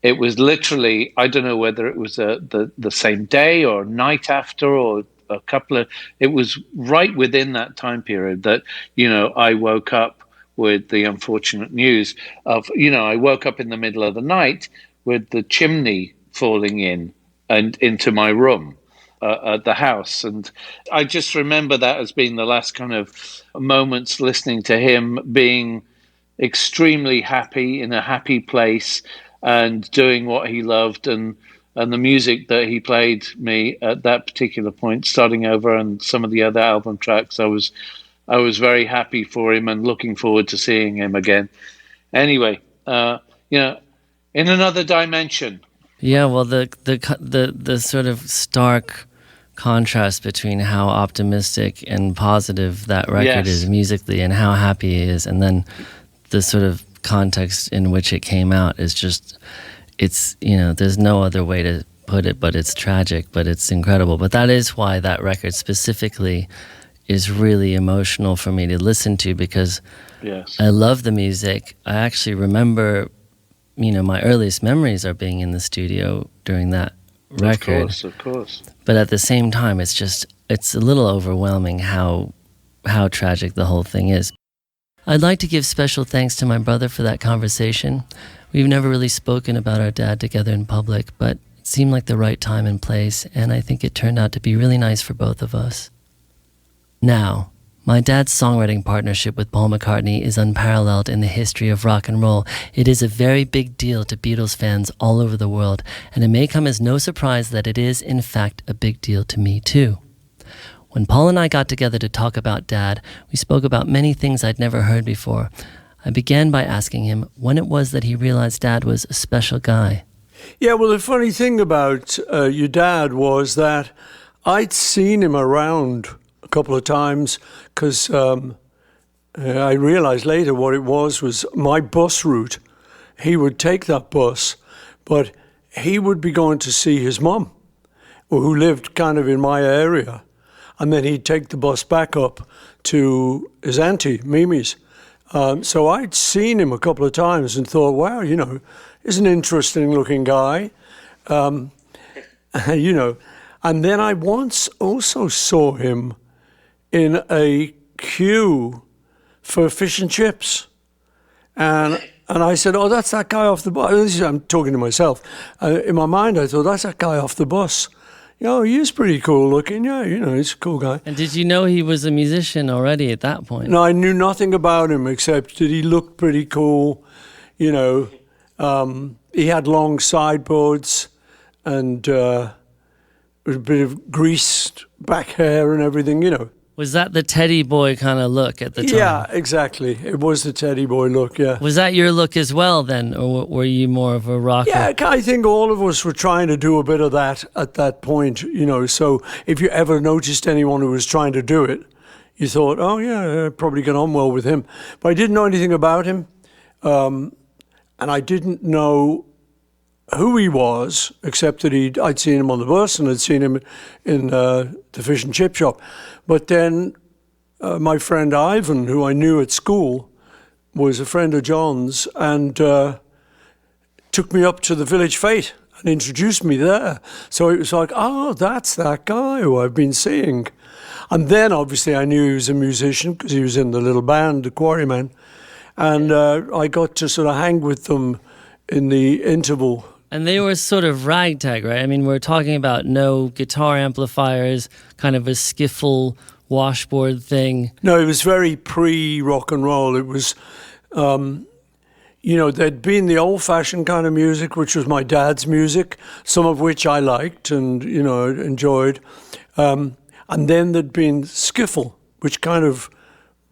it was literally, I don't know whether it was the same day or night after, or a couple of, it was right within that time period that, I woke up with the unfortunate news of, I woke up in the middle of the night with the chimney falling in and into my room at the house. And I just remember that as being the last kind of moments listening to him being extremely happy, in a happy place, and doing what he loved, and the music that he played me at that particular point, Starting Over, and some of the other album tracks, I was very happy for him and looking forward to seeing him again. Anyway, in another dimension. Yeah, well, the sort of stark contrast between how optimistic and positive that record is musically and how happy he is, and then the sort of context in which it came out is just, it's, there's no other way to put it, but it's tragic, but it's incredible. But that is why that record specifically is really emotional for me to listen to, because I love the music. I actually remember, my earliest memories are being in the studio during that record. Of course. But at the same time, it's a little overwhelming how tragic the whole thing is. I'd like to give special thanks to my brother for that conversation. We've never really spoken about our dad together in public, but it seemed like the right time and place, and I think it turned out to be really nice for both of us. Now, my dad's songwriting partnership with Paul McCartney is unparalleled in the history of rock and roll. It is a very big deal to Beatles fans all over the world, and it may come as no surprise that it is, in fact, a big deal to me too. When Paul and I got together to talk about Dad, we spoke about many things I'd never heard before. I began by asking him when it was that he realized Dad was a special guy. Yeah, well, the funny thing about your dad was that I'd seen him around a couple of times because I realized later what it was my bus route. He would take that bus, but he would be going to see his mum, who lived kind of in my area, and then he'd take the bus back up to his auntie, Mimi's. So I'd seen him a couple of times and thought, wow, he's an interesting looking guy, and then I once also saw him in a queue for fish and chips. And I said, oh, that's that guy off the bus. I'm talking to myself. In my mind, I thought, that's that guy off the bus. He is pretty cool looking. Yeah, he's a cool guy. And did you know he was a musician already at that point? No, I knew nothing about him except that he looked pretty cool. He had long sideboards and a bit of greased back hair and everything. Was that the teddy boy kind of look at the time? Yeah, exactly. It was the teddy boy look, yeah. Was that your look as well then, or were you more of a rocker? Yeah, I think all of us were trying to do a bit of that at that point, so if you ever noticed anyone who was trying to do it, you thought, oh yeah, I'd probably get on well with him. But I didn't know anything about him, and I didn't know who he was, except that I'd seen him on the bus and I'd seen him in the fish and chip shop. But then my friend Ivan, who I knew at school, was a friend of John's and took me up to the Village Fete and introduced me there. So it was like, oh, that's that guy who I've been seeing. And then obviously I knew he was a musician because he was in the little band, the Quarrymen. And I got to sort of hang with them in the interval. And they were sort of ragtag, right? I mean, we're talking about no guitar amplifiers, kind of a skiffle washboard thing. No, it was very pre-rock and roll. It was, there'd been the old-fashioned kind of music, which was my dad's music, some of which I liked and, enjoyed. And then there'd been skiffle, which kind of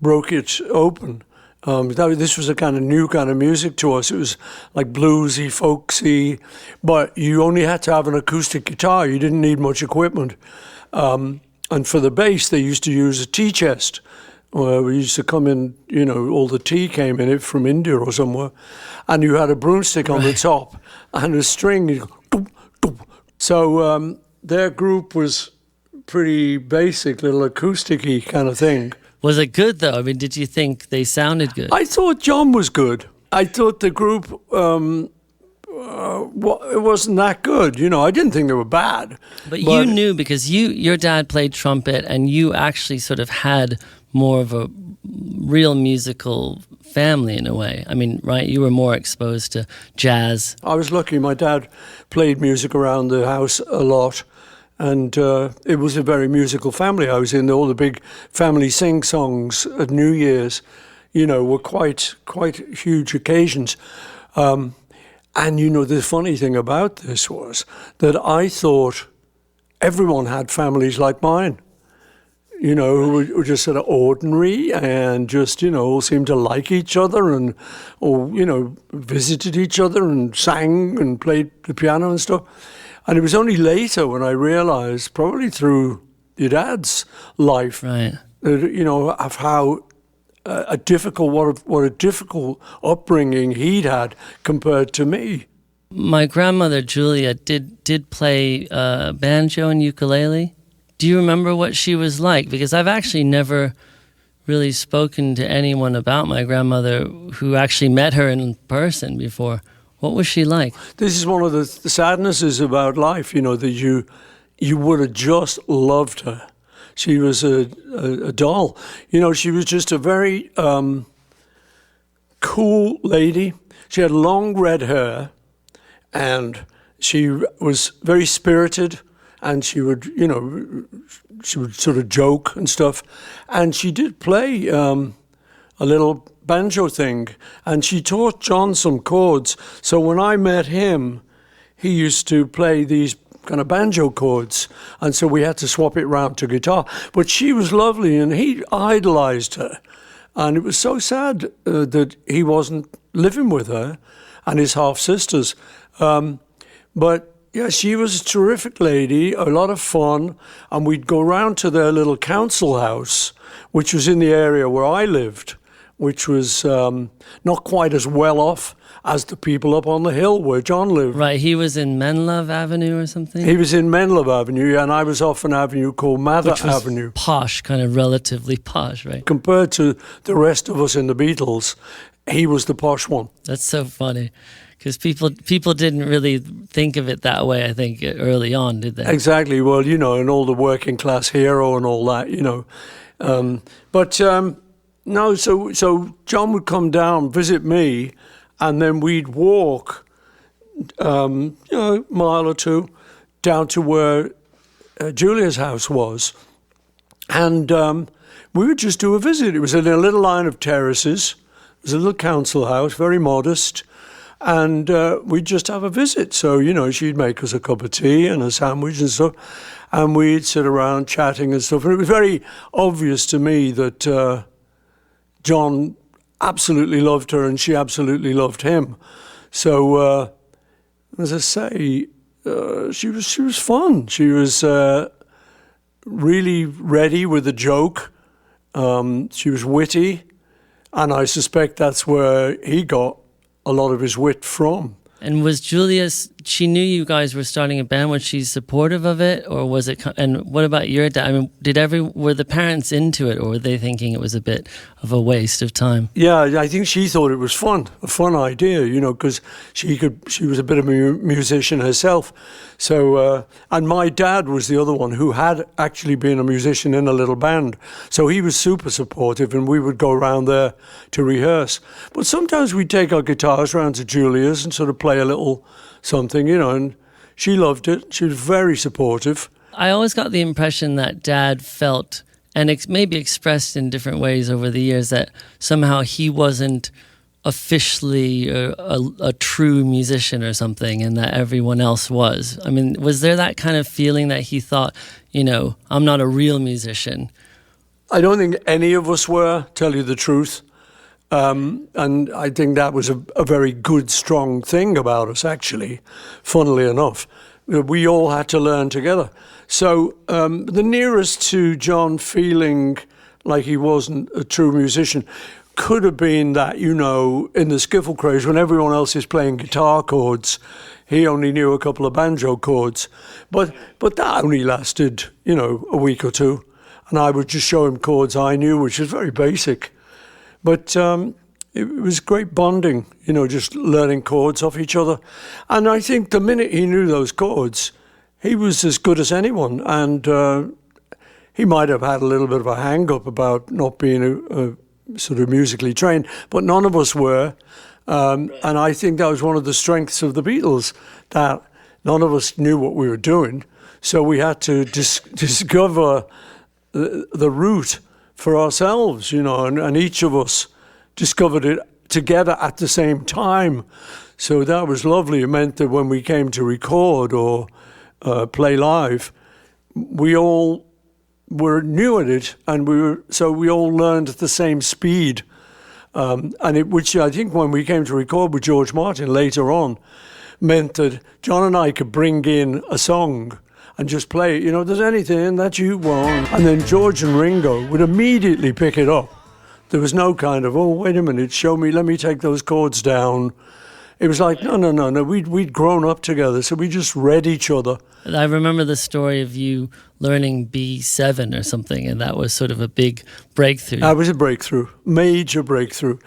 broke it open. This was a kind of new kind of music to us. It was like bluesy, folksy, but you only had to have an acoustic guitar. You didn't need much equipment. And for the bass, they used to use a tea chest. We used to come in, all the tea came in it from India or somewhere. And you had a broomstick on the top and a string. You go, doop, doop. So their group was pretty basic, little acoustic-y kind of thing. Was it good, though? I mean, did you think they sounded good? I thought John was good. I thought the group, it wasn't that good. I didn't think they were bad. But you knew because your dad played trumpet and you actually sort of had more of a real musical family in a way. I mean, right? You were more exposed to jazz. I was lucky. My dad played music around the house a lot. And it was a very musical family. I was in all the big family sing-songs at New Year's, were quite huge occasions. And, the funny thing about this was that I thought everyone had families like mine, who were just sort of ordinary and just, all seemed to like each other or visited each other and sang and played the piano and stuff. And it was only later when I realized, probably through your dad's life, right, that, of how what a difficult upbringing he'd had compared to me. My grandmother, Julia, did play banjo and ukulele. Do you remember what she was like? Because I've actually never really spoken to anyone about my grandmother who actually met her in person before. What was she like? This is one of the sadnesses about life, that you would have just loved her. She was a doll. She was just a very cool lady. She had long red hair, and she was very spirited and she would, she would sort of joke and stuff. And she did play a little banjo thing, and she taught John some chords. So when I met him, he used to play these kind of banjo chords, and so we had to swap it round to guitar. But she was lovely, and he idolized her. And it was so sad that he wasn't living with her and his half-sisters. But yeah, she was a terrific lady, a lot of fun, and we'd go round to their little council house, which was in the area where I lived, which was not quite as well off as the people up on the hill where John lived. Right, he was in Menlove Avenue or something? He was in Menlove Avenue, and I was off an avenue called Mather Avenue. Posh, kind of relatively posh, right? Compared to the rest of us in the Beatles, he was the posh one. That's so funny, because people didn't really think of it that way, I think, early on, did they? Exactly. Well, and all the working class hero and all that, No, so John would come down, visit me, and then we'd walk, a mile or two down to where Julia's house was. And we would just do a visit. It was in a little line of terraces. It was a little council house, very modest. And we'd just have a visit. So, she'd make us a cup of tea and a sandwich and stuff. And we'd sit around chatting and stuff. And it was very obvious to me that John absolutely loved her and she absolutely loved him. So, as I say, she was fun. She was really ready with a joke. She was witty, and I suspect that's where he got a lot of his wit from. And was Julia, she knew you guys were starting a band, was she supportive of it, or was it, and what about your dad? I mean, were the parents into it, or were they thinking it was a bit of a waste of time? Yeah, I think she thought it was a fun idea, because she was a bit of a musician herself. So, and my dad was the other one who had actually been a musician in a little band. So he was super supportive, and we would go around there to rehearse. But sometimes we'd take our guitars round to Julia's and sort of play a little something, and she loved it. She was very supportive. I always got the impression that Dad felt, and maybe expressed in different ways over the years, that somehow he wasn't officially a true musician or something, and that everyone else was. I mean, was there that kind of feeling that he thought, I'm not a real musician? I don't think any of us were, tell you the truth. And I think that was a very good, strong thing about us, actually, funnily enough. We all had to learn together. So the nearest to John feeling like he wasn't a true musician could have been that, in the skiffle craze, when everyone else is playing guitar chords, he only knew a couple of banjo chords. But that only lasted, a week or two. And I would just show him chords I knew, which was very basic. But it was great bonding, just learning chords off each other. And I think the minute he knew those chords, he was as good as anyone. And he might have had a little bit of a hang-up about not being a sort of musically trained, but none of us were. And I think that was one of the strengths of the Beatles, that none of us knew what we were doing. So we had to discover the route for ourselves, and each of us discovered it together at the same time. So that was lovely. It meant that when we came to record or play live, we all were new at it, and we all learned at the same speed. Which I think when we came to record with George Martin later on, meant that John and I could bring in a song and just play it, there's anything that you want. And then George and Ringo would immediately pick it up. There was no kind of, wait a minute, let me take those chords down. It was like, no, we'd grown up together, so we just read each other. I remember the story of you learning B7 or something, and that was sort of a big breakthrough. That was a breakthrough, major breakthrough.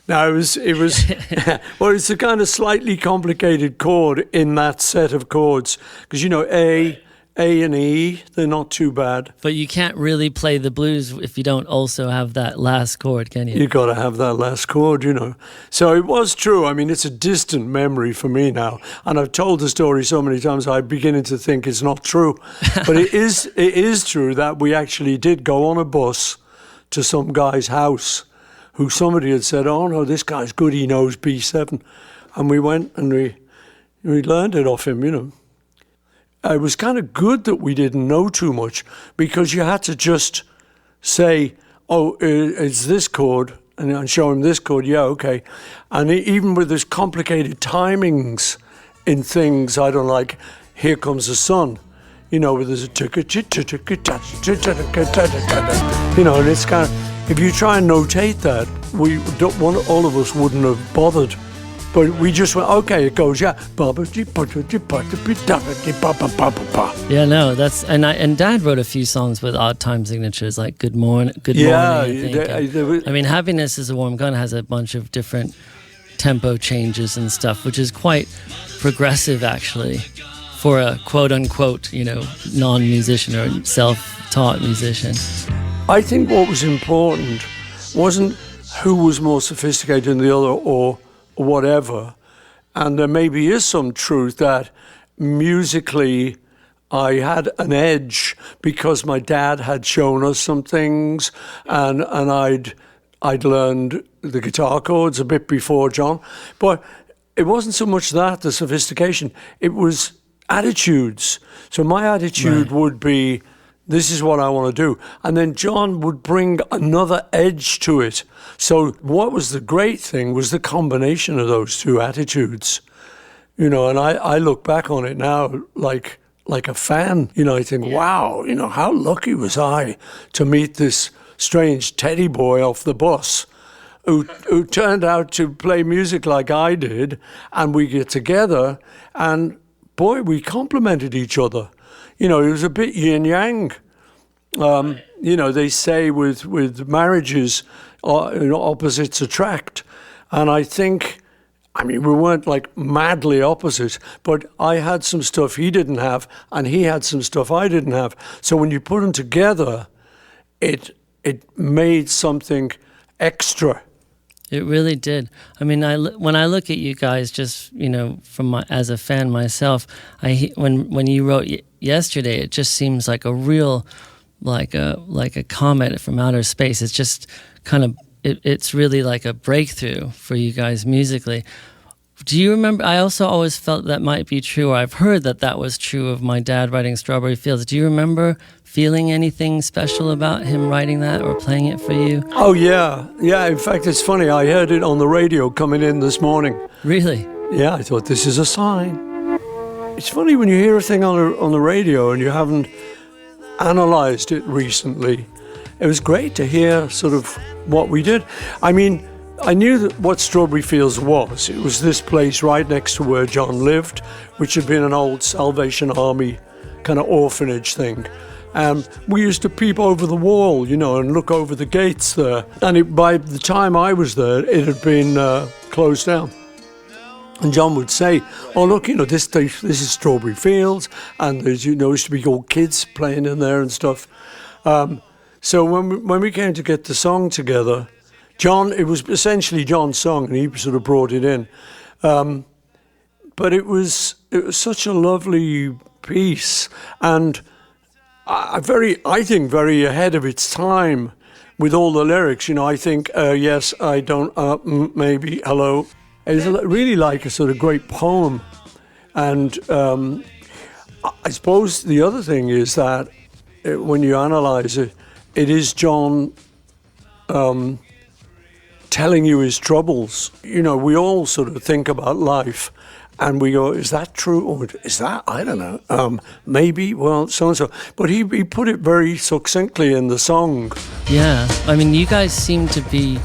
Now, it was well, it's a kind of slightly complicated chord in that set of chords, because, A, A and E. They're not too bad. But you can't really play the blues if you don't also have that last chord, can you? You got to have that last chord, you know. So it was true. I mean, it's a distant memory for me now, and I've told the story so many times. I'm beginning to think it's not true, but it is. It is true that we actually did go on a bus to some guy's house, who somebody had said, "Oh no, this guy's good. He knows B7," and we went and we learned it off him, you know. It was kind of good that we didn't know too much, because you had to just say, oh, it's this chord, and show him this chord, yeah, okay. And even with this complicated timings in things, I don't like, Here Comes the Sun, you know, with this, you know, and it's kind of, if you try and notate that, all of us wouldn't have bothered. But we just went, okay, it goes, yeah. Yeah, no, that's and Dad wrote a few songs with odd time signatures, like Good Morning. Yeah, I think. I mean, Happiness is a Warm Gun has a bunch of different tempo changes and stuff, which is quite progressive actually for a quote unquote, you know, non-musician or self-taught musician. I think what was important wasn't who was more sophisticated than the other or whatever, and there maybe is some truth that musically I had an edge because my dad had shown us some things, and I'd learned the guitar chords a bit before John, but it wasn't so much that, the sophistication, it was attitudes. So my attitude would be, this is what I want to do. And then John would bring another edge to it. So what was the great thing was the combination of those two attitudes. You know, and I look back on it now like a fan. You know, I think, wow, you know, how lucky was I to meet this strange teddy boy off the bus who turned out to play music like I did, and we get together, and boy, we complimented each other. You know, it was a bit yin-yang. You know, they say with marriages, you know, opposites attract. And I think, I mean, we weren't like madly opposite, but I had some stuff he didn't have, and he had some stuff I didn't have. So when you put them together, it made something extra. It really did. I mean, when I look at you guys, just, you know, as a fan myself, when you wrote Yesterday, it just seems like a real, like a comet from outer space. It's just kind of, it's really like a breakthrough for you guys musically. Do you remember? I also always felt that might be true, or I've heard that was true of my dad writing Strawberry Fields. Do you remember feeling anything special about him writing that or playing it for you? Oh, yeah. Yeah, in fact, it's funny. I heard it on the radio coming in this morning. Really? Yeah, I thought, this is a sign. It's funny when you hear a thing on the radio and you haven't analysed it recently. It was great to hear sort of what we did. I mean, I knew that what Strawberry Fields was. It was this place right next to where John lived, which had been an old Salvation Army kind of orphanage thing. We used to peep over the wall, you know, and look over the gates there. And by the time I was there, it had been closed down. And John would say, oh, look, you know, this is Strawberry Fields, and there's, you know, used to be old kids playing in there and stuff. So when we came to get the song together, John, it was essentially John's song, and he sort of brought it in. But it was such a lovely piece, and I think very ahead of its time with all the lyrics. You know, I think, yes, I don't, maybe, hello. It's really like a sort of great poem. And I suppose the other thing is that when you analyse it, it is John telling you his troubles. You know, we all sort of think about life and we go, is that true? Or is that, I don't know, maybe, well, so-and-so. But he put it very succinctly in the song. Yeah, I mean, you guys seem to be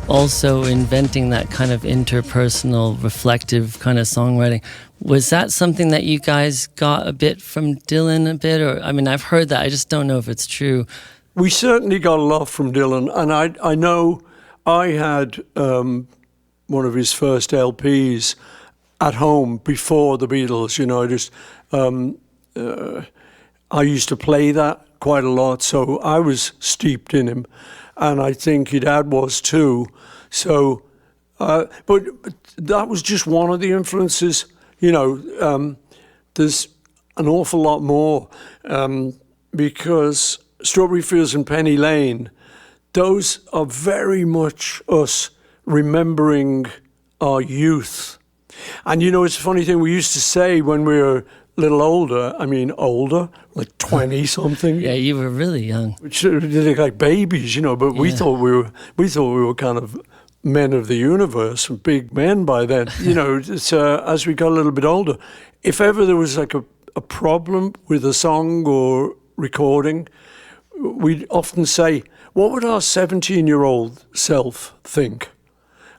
also inventing that kind of interpersonal, reflective kind of songwriting. Was that something that you guys got a bit from Dylan a bit? Or, I mean, I've heard that, I just don't know if it's true. We certainly got a lot from Dylan, and I know I had one of his first LPs at home before the Beatles. You know, I used to play that quite a lot, so I was steeped in him, and I think your dad was too. So, but that was just one of the influences. There's an awful lot more, because Strawberry Fields and Penny Lane, those are very much us remembering our youth. And it's a funny thing we used to say when we were a little older, like 20 something. Yeah, you were really young. Which look like babies, but we thought we were kind of men of the universe, big men by then. It's, as we got a little bit older, if ever there was like a problem with a song or recording, we'd often say, what would our 17-year-old self think?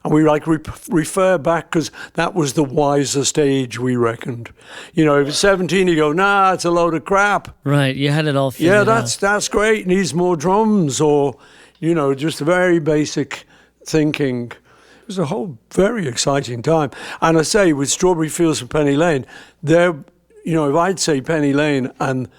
And we refer back, because that was the wisest age, we reckoned. If it's 17, you go, nah, it's a load of crap. Right, you had it all figured out. That's great, needs more drums, or, just very basic thinking. It was a whole very exciting time. And I say, with Strawberry Fields and Penny Lane, if I'd say Penny Lane and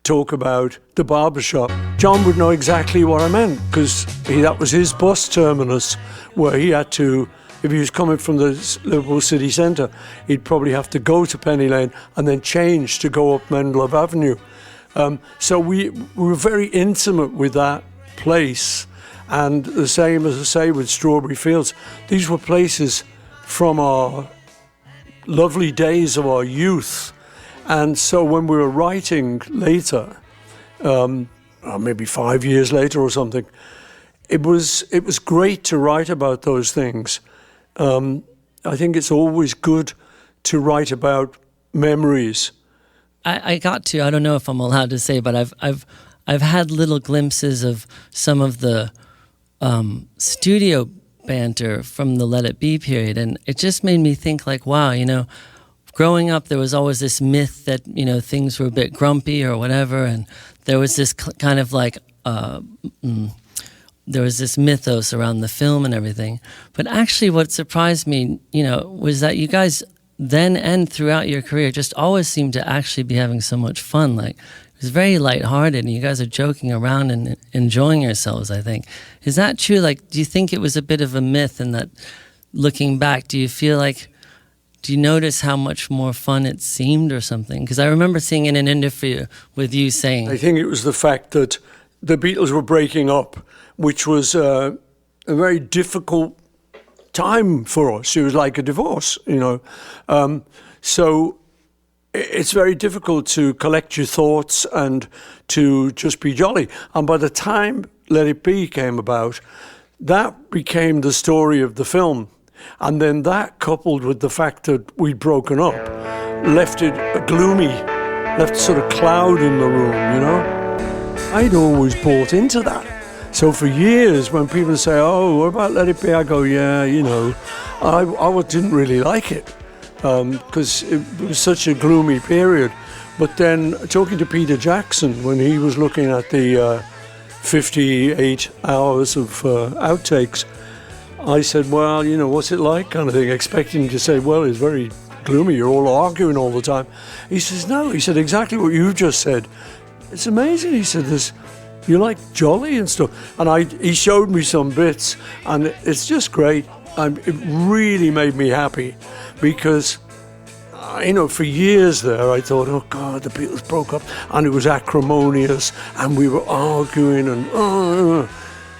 talk about the barbershop, John would know exactly what I meant, because that was his bus terminus, where he had to, if he was coming from the Liverpool city centre, he'd probably have to go to Penny Lane and then change to go up Mendelove Avenue. So we were very intimate with that place. And the same, as I say, with Strawberry Fields. These were places from our lovely days of our youth. And so when we were writing later, maybe 5 years later or something, it was great to write about those things. I think it's always good to write about memories. I don't know if I'm allowed to say, but I've had little glimpses of some of the studio banter from the Let It Be period, and it just made me think, like, wow, growing up, there was always this myth that, things were a bit grumpy or whatever, and there was this kind of like, there was this mythos around the film and everything. But actually what surprised me, was that you guys then and throughout your career just always seemed to actually be having so much fun. Like, it was very lighthearted, and you guys are joking around and enjoying yourselves, I think. Is that true? Like, do you think it was a bit of a myth, and that looking back, do you notice how much more fun it seemed or something? Because I remember seeing in an interview with you saying... I think it was the fact that the Beatles were breaking up, which was a very difficult time for us. It was like a divorce, So it's very difficult to collect your thoughts and to just be jolly. And by the time Let It Be came about, that became the story of the film. And then that, coupled with the fact that we'd broken up, left it left a sort of cloud in the room, I'd always bought into that. So for years, when people say, oh, what about Let It Be? I go, yeah, I didn't really like it, because it was such a gloomy period. But then talking to Peter Jackson, when he was looking at the 58 hours of outtakes, I said, well, what's it like, kind of thing, expecting to say, well, it's very gloomy, you're all arguing all the time. He says, no, he said, exactly what you've just said. It's amazing, he said, you like jolly and stuff. And he showed me some bits, and it's just great. It really made me happy, because, for years there, I thought, oh God, the Beatles broke up, and it was acrimonious, and we were arguing, and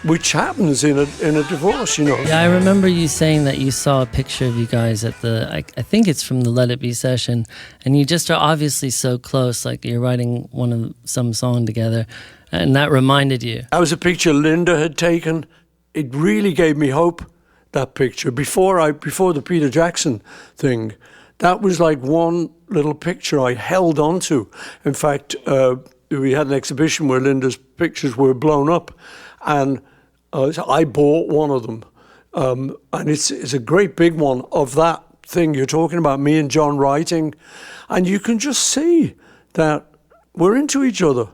which happens in a divorce, Yeah, I remember you saying that you saw a picture of you guys at I think it's from the Let It Be session, and you just are obviously so close, like you're writing some song together, and that reminded you. That was a picture Linda had taken. It really gave me hope, that picture. Before the Peter Jackson thing, that was like one little picture I held onto. In fact, we had an exhibition where Linda's pictures were blown up, and I bought one of them, and it's a great big one of that thing you're talking about, me and John writing, and you can just see that we're into each other,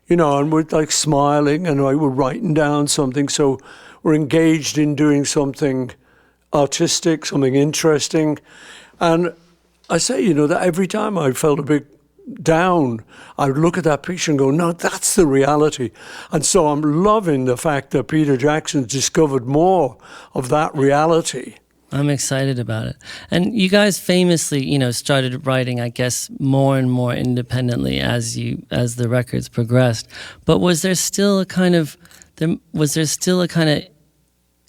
and we're like smiling, and we're writing down something, so we're engaged in doing something artistic, something interesting, and I say, that every time I felt a bit down, I would look at that picture and go, no, that's the reality. And so I'm loving the fact that Peter Jackson's discovered more of that reality. I'm excited about it. And you guys famously, started writing, I guess, more and more independently as the records progressed. But was there still a kind of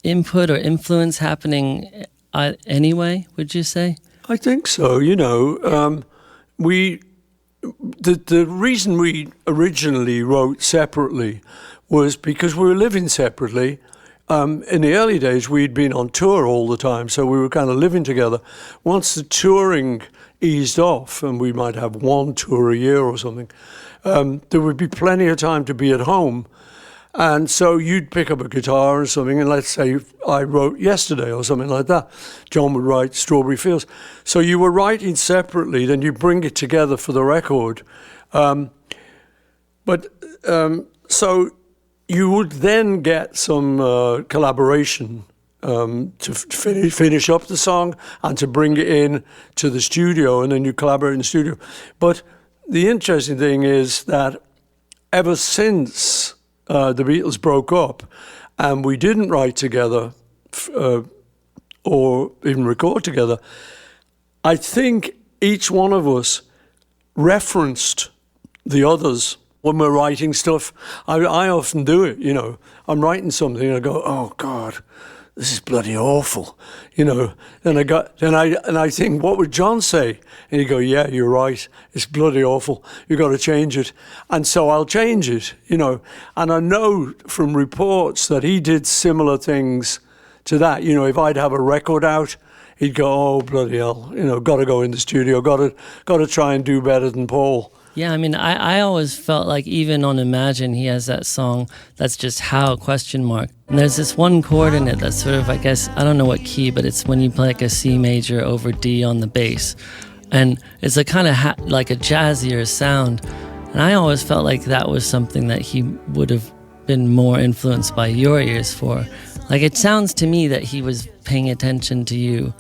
input or influence happening anyway, would you say? I think so. The reason we originally wrote separately was because we were living separately. In the early days, we'd been on tour all the time, so we were kind of living together. Once the touring eased off, and we might have one tour a year or something, there would be plenty of time to be at home. And so you'd pick up a guitar or something, and let's say I wrote Yesterday or something like that. John would write Strawberry Fields. So you were writing separately, then you bring it together for the record. So you would then get some collaboration to finish up the song and to bring it in to the studio, and then you collaborate in the studio. But the interesting thing is that ever since the Beatles broke up and we didn't write together or even record together, I think each one of us referenced the others when we're writing stuff. I often do it, I'm writing something and I go, oh God, this is bloody awful, and I think, what would John say? And you go, yeah, you're right, it's bloody awful, you've got to change it. And so I'll change it, and I know from reports that he did similar things to that. If I'd have a record out, he'd go, oh bloody hell, got to go in the studio, got to try and do better than Paul. Yeah, I always felt like even on Imagine, he has that song that's just How, ? And there's this one chord in it that's sort of, I guess, I don't know what key, but it's when you play like a C major over D on the bass. And it's a kind of like a jazzier sound. And I always felt like that was something that he would have been more influenced by your ears for. Like, it sounds to me that he was paying attention to you,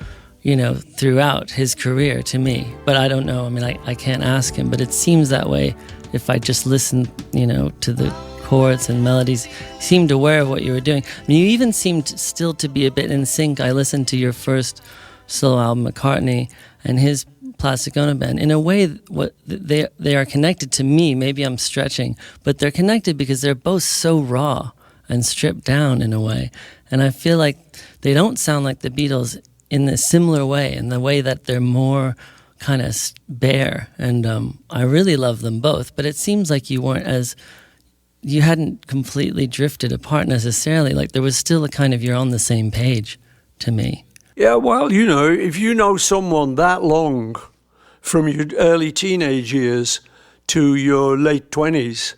throughout his career, to me. But I don't know. I can't ask him, but it seems that way if I just listen, to the chords and melodies. He seemed aware of what you were doing. You even seemed still to be a bit in sync. I listened to your first solo album, McCartney, and his Plastic Ono Band. In a way, what they are connected to me. Maybe I'm stretching, but they're connected because they're both so raw and stripped down in a way. And I feel like they don't sound like the Beatles in a similar way, in the way that they're more kind of bare. And I really love them both, but it seems like you hadn't completely drifted apart necessarily. Like there was still a kind of, you're on the same page to me. Yeah, well, if you know someone that long, from your early teenage years to your late 20s,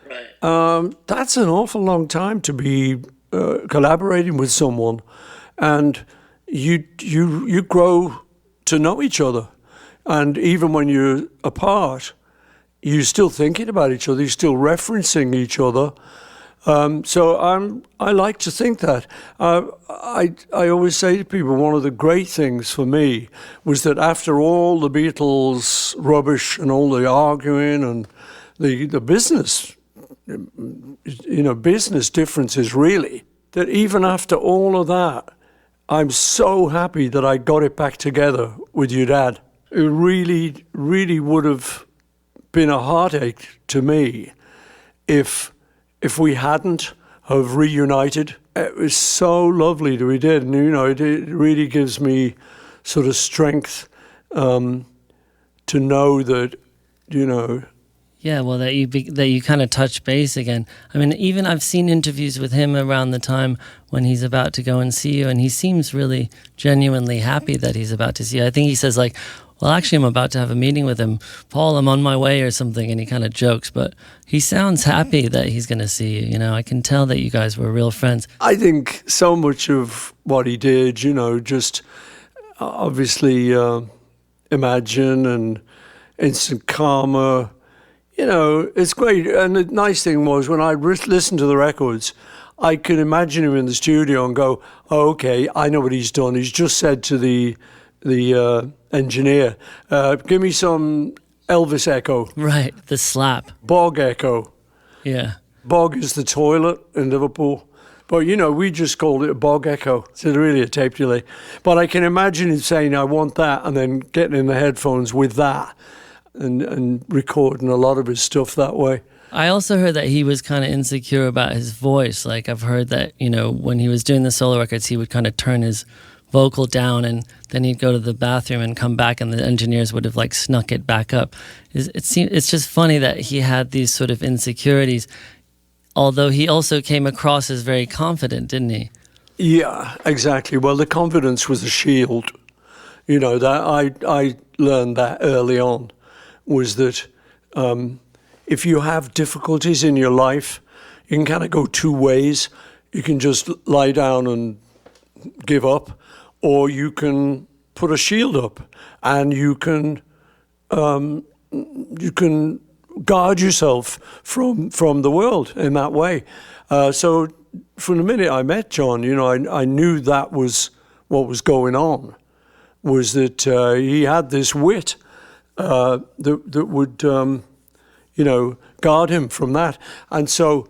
right. That's an awful long time to be collaborating with someone. And you grow to know each other, and even when you're apart, you're still thinking about each other. You're still referencing each other. So I like to think that. I always say to people, one of the great things for me was that after all the Beatles rubbish and all the arguing and the business, business differences really, that even after all of that, I'm so happy that I got it back together with your dad. It really, really would have been a heartache to me if we hadn't have reunited. It was so lovely that we did, and it really gives me sort of strength to know that, Yeah, well, that you kind of touch base again. Even I've seen interviews with him around the time when he's about to go and see you, and he seems really genuinely happy that he's about to see you. I think he says like, well, actually, I'm about to have a meeting with him. Paul, I'm on my way or something, and he kind of jokes, but he sounds happy that he's going to see you. I can tell that you guys were real friends. I think so much of what he did, just obviously Imagine and Instant Karma, it's great. And the nice thing was when I listened to the records, I could imagine him in the studio and go, oh, okay, I know what he's done. He's just said to the engineer, give me some Elvis Echo, Right, the slap. Bog Echo. Yeah. Bog is the toilet in Liverpool. But, we just called it a bog echo. It's really a tape delay. But I can imagine him saying, I want that, and then getting in the headphones with that and recording a lot of his stuff that way. I also heard that he was kind of insecure about his voice. Like, I've heard that, when he was doing the solo records, he would kind of turn his vocal down, and then he'd go to the bathroom and come back, and the engineers would have, like, snuck it back up. It's just funny that he had these sort of insecurities, although he also came across as very confident, didn't he? Yeah, exactly. Well, the confidence was a shield. That I learned that early on, was that if you have difficulties in your life, you can kind of go two ways. You can just lie down and give up, or you can put a shield up, and you can guard yourself from the world in that way. So from the minute I met John, I knew that was what was going on, was that he had this wit that would, guard him from that. And so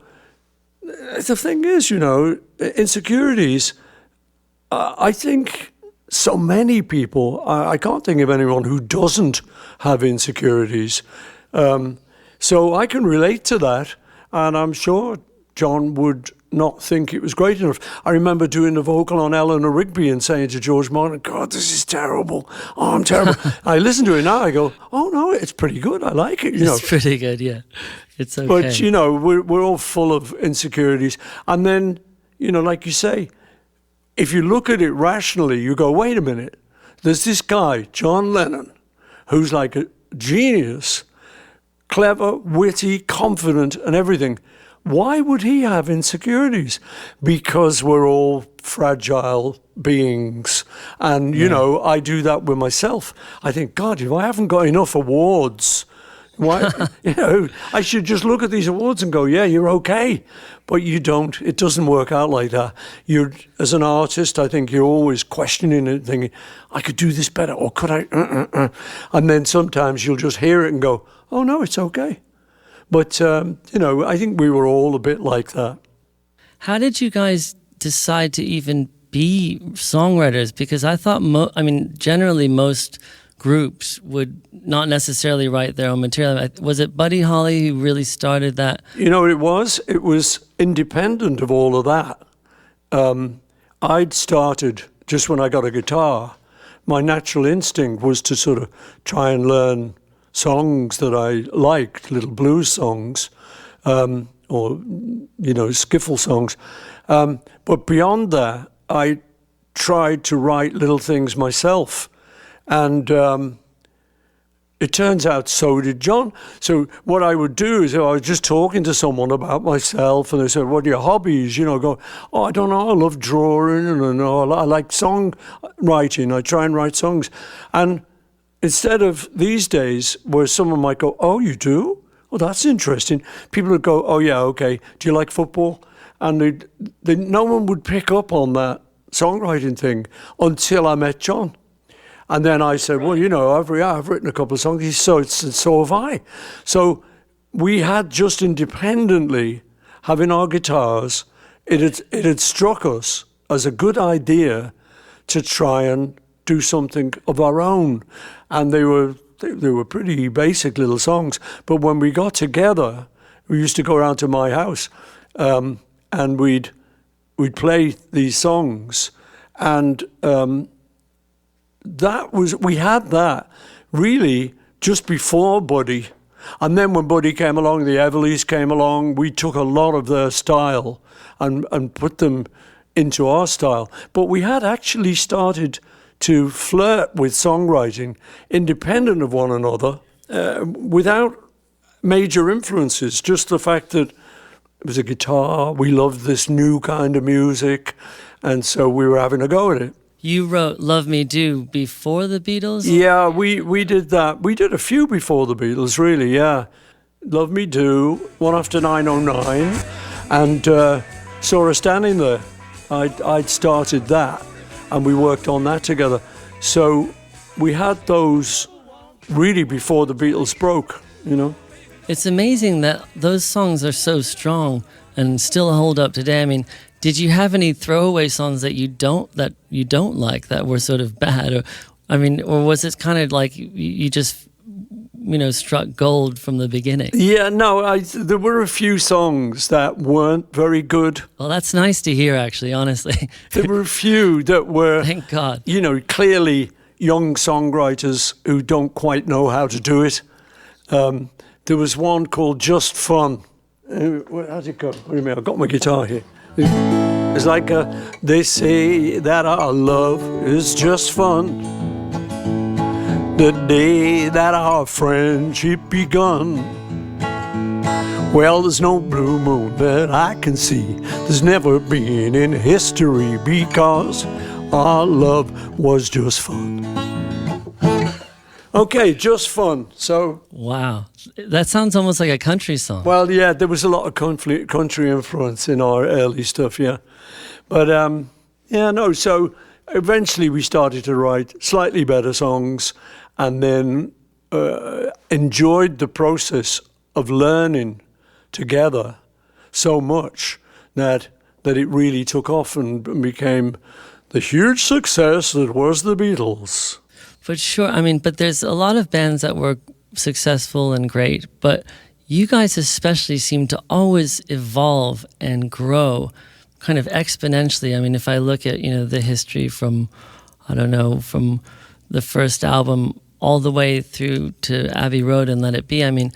the thing is, insecurities, I think so many people, I can't think of anyone who doesn't have insecurities. So I can relate to that, and I'm sure John would not think it was great enough. I remember doing the vocal on Eleanor Rigby and saying to George Martin, God, this is terrible. Oh, I'm terrible. I listen to it now, I go, oh, no, it's pretty good. I like it. It's pretty good, yeah. It's okay. But, we're all full of insecurities. And then, like you say, if you look at it rationally, you go, wait a minute. There's this guy, John Lennon, who's like a genius, clever, witty, confident, and everything. Why would he have insecurities? Because we're all fragile beings. And, I do that with myself. I think, God, if I haven't got enough awards, why, I should just look at these awards and go, yeah, you're okay. But you don't. It doesn't work out like that. As an artist, I think you're always questioning it, thinking, I could do this better, or could I? And then sometimes you'll just hear it and go, oh, no, it's okay. But, I think we were all a bit like that. How did you guys decide to even be songwriters? Because I thought, generally most groups would not necessarily write their own material. Was it Buddy Holly who really started that? It was? It was independent of all of that. I'd started just when I got a guitar. My natural instinct was to sort of try and learn songs that I liked, little blues songs, or, skiffle songs. But beyond that, I tried to write little things myself. And it turns out so did John. So what I would do is I was just talking to someone about myself, and they said, what are your hobbies? Go, oh, I don't know, I love drawing, and I like songwriting. I try and write songs. And instead of these days where someone might go, oh, you do? Well, that's interesting. People would go, oh, yeah, okay. Do you like football? And no one would pick up on that songwriting thing until I met John. And then I said, well, I've written a couple of songs. So have I. So we had just independently, having our guitars, it had struck us as a good idea to try and do something of our own. And they were pretty basic little songs. But when we got together, we used to go around to my house, and we'd play these songs. And we had that really just before Buddy. And then when Buddy came along, the Everleys came along, we took a lot of their style and put them into our style. But we had actually started to flirt with songwriting independent of one another, without major influences, just the fact that it was a guitar, we loved this new kind of music, and so we were having a go at it. You wrote Love Me Do before the Beatles? Yeah, we did that. We did a few before the Beatles, really, yeah. Love Me Do, One After 909, and Saw Her Standing There. I'd started that, and we worked on that together. So we had those really before the Beatles broke, you know. It's amazing that those songs are so strong and still hold up today. I mean, did you have any throwaway songs that you don't like that were sort of bad, or was it kind of like you just struck gold from the beginning? Yeah, no, there were a few songs that weren't very good. Well, that's nice to hear, actually, honestly. There were a few that were, thank God, clearly young songwriters who don't quite know how to do it. There was one called Just Fun. How's it go? What do you mean? I've got my guitar here. It's like, they say that our love is just fun. The day that our friendship begun. Well, there's no blue moon that I can see. There's never been in history because our love was just fun. Okay, just fun. So wow, that sounds almost like a country song. Well, yeah, there was a lot of country influence in our early stuff, yeah. But so eventually we started to write slightly better songs, and then enjoyed the process of learning together so much that it really took off and became the huge success that was the Beatles. For sure. I mean, but there's a lot of bands that were successful and great, but you guys especially seem to always evolve and grow kind of exponentially. I mean, if I look at, the history from the first album all the way through to Abbey Road and Let It Be, I mean,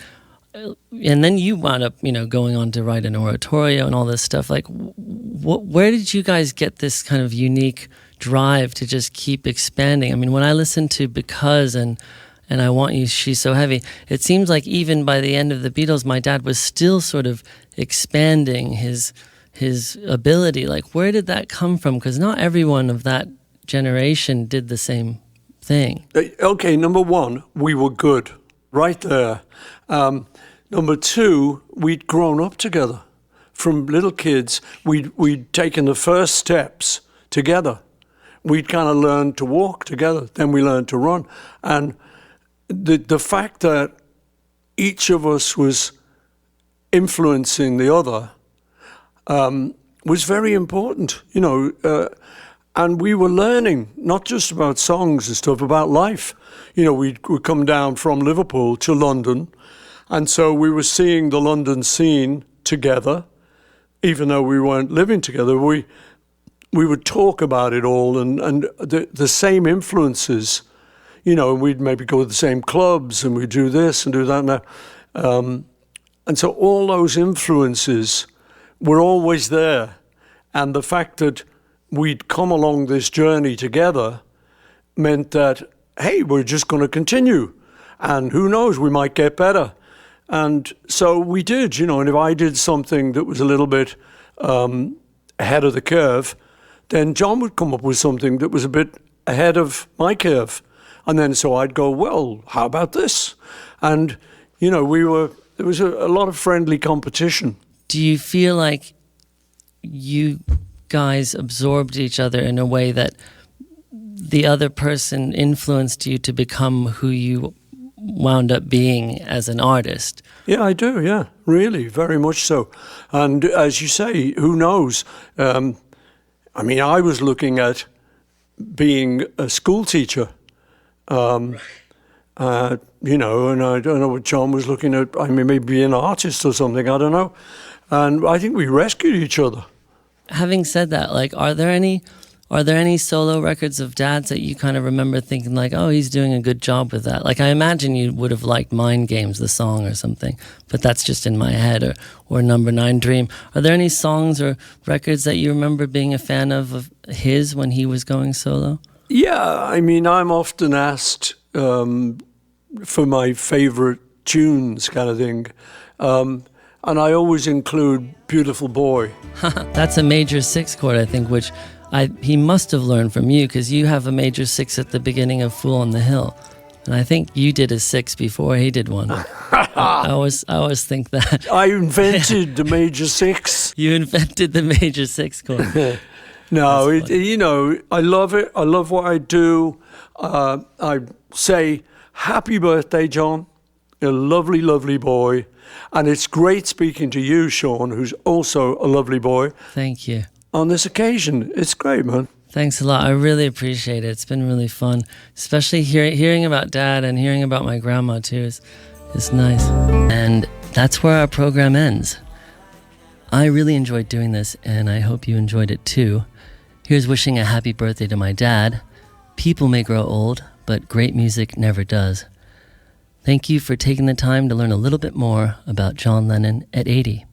and then you wound up, going on to write an oratorio and all this stuff. Like, where did you guys get this kind of unique drive to just keep expanding? I mean, when I listen to Because and I Want You, She's So Heavy, it seems like even by the end of the Beatles, my dad was still sort of expanding his ability. Like, where did that come from? Because not everyone of that generation did the same thing. Okay, number one, we were good. Right there. Number two, we'd grown up together. From little kids, we'd taken the first steps together. We'd kind of learned to walk together. Then we learned to run. And the fact that each of us was influencing the other was very important, and we were learning not just about songs and stuff, about life. We'd come down from Liverpool to London, and so we were seeing the London scene together, even though we weren't living together. We would talk about it all, and the same influences, and we'd maybe go to the same clubs, and we'd do this and do that. And so all those influences were always there. And the fact that we'd come along this journey together meant that, hey, we're just going to continue. And who knows, we might get better. And so we did, and if I did something that was a little bit ahead of the curve, then John would come up with something that was a bit ahead of my curve. And then so I'd go, well, how about this? And, there was a lot of friendly competition. Do you feel like you guys absorbed each other in a way that the other person influenced you to become who you wound up being as an artist? Yeah, I do, yeah, really, very much so. And as you say, who knows? I was looking at being a school teacher, and I don't know what John was looking at. Maybe an artist or something, I don't know. And I think we rescued each other. Having said that, like, are there any solo records of Dad's that you kind of remember thinking like, oh, he's doing a good job with that? Like, I imagine you would have liked Mind Games, the song or something, but that's just in my head, or Number 9 Dream. Are there any songs or records that you remember being a fan of his when he was going solo? Yeah, I'm often asked for my favorite tunes kind of thing. And I always include Beautiful Boy. That's a major 6 chord, I think, which he must have learned from you, because you have a major 6 at the beginning of Fool on the Hill. And I think you did a 6 before he did one. I always think that. I invented the major 6. You invented the major 6 chord. No, I love it. I love what I do. I say Happy birthday, John. You're a lovely, lovely boy. And it's great speaking to you, Sean, who's also a lovely boy. Thank you. On this occasion. It's great, man. Thanks a lot. I really appreciate it. It's been really fun, especially hearing about Dad and hearing about my grandma too. It's nice. And that's where our program ends. I really enjoyed doing this, and I hope you enjoyed it too. Here's wishing a happy birthday to my dad. People may grow old, but great music never does. Thank you for taking the time to learn a little bit more about John Lennon at 80.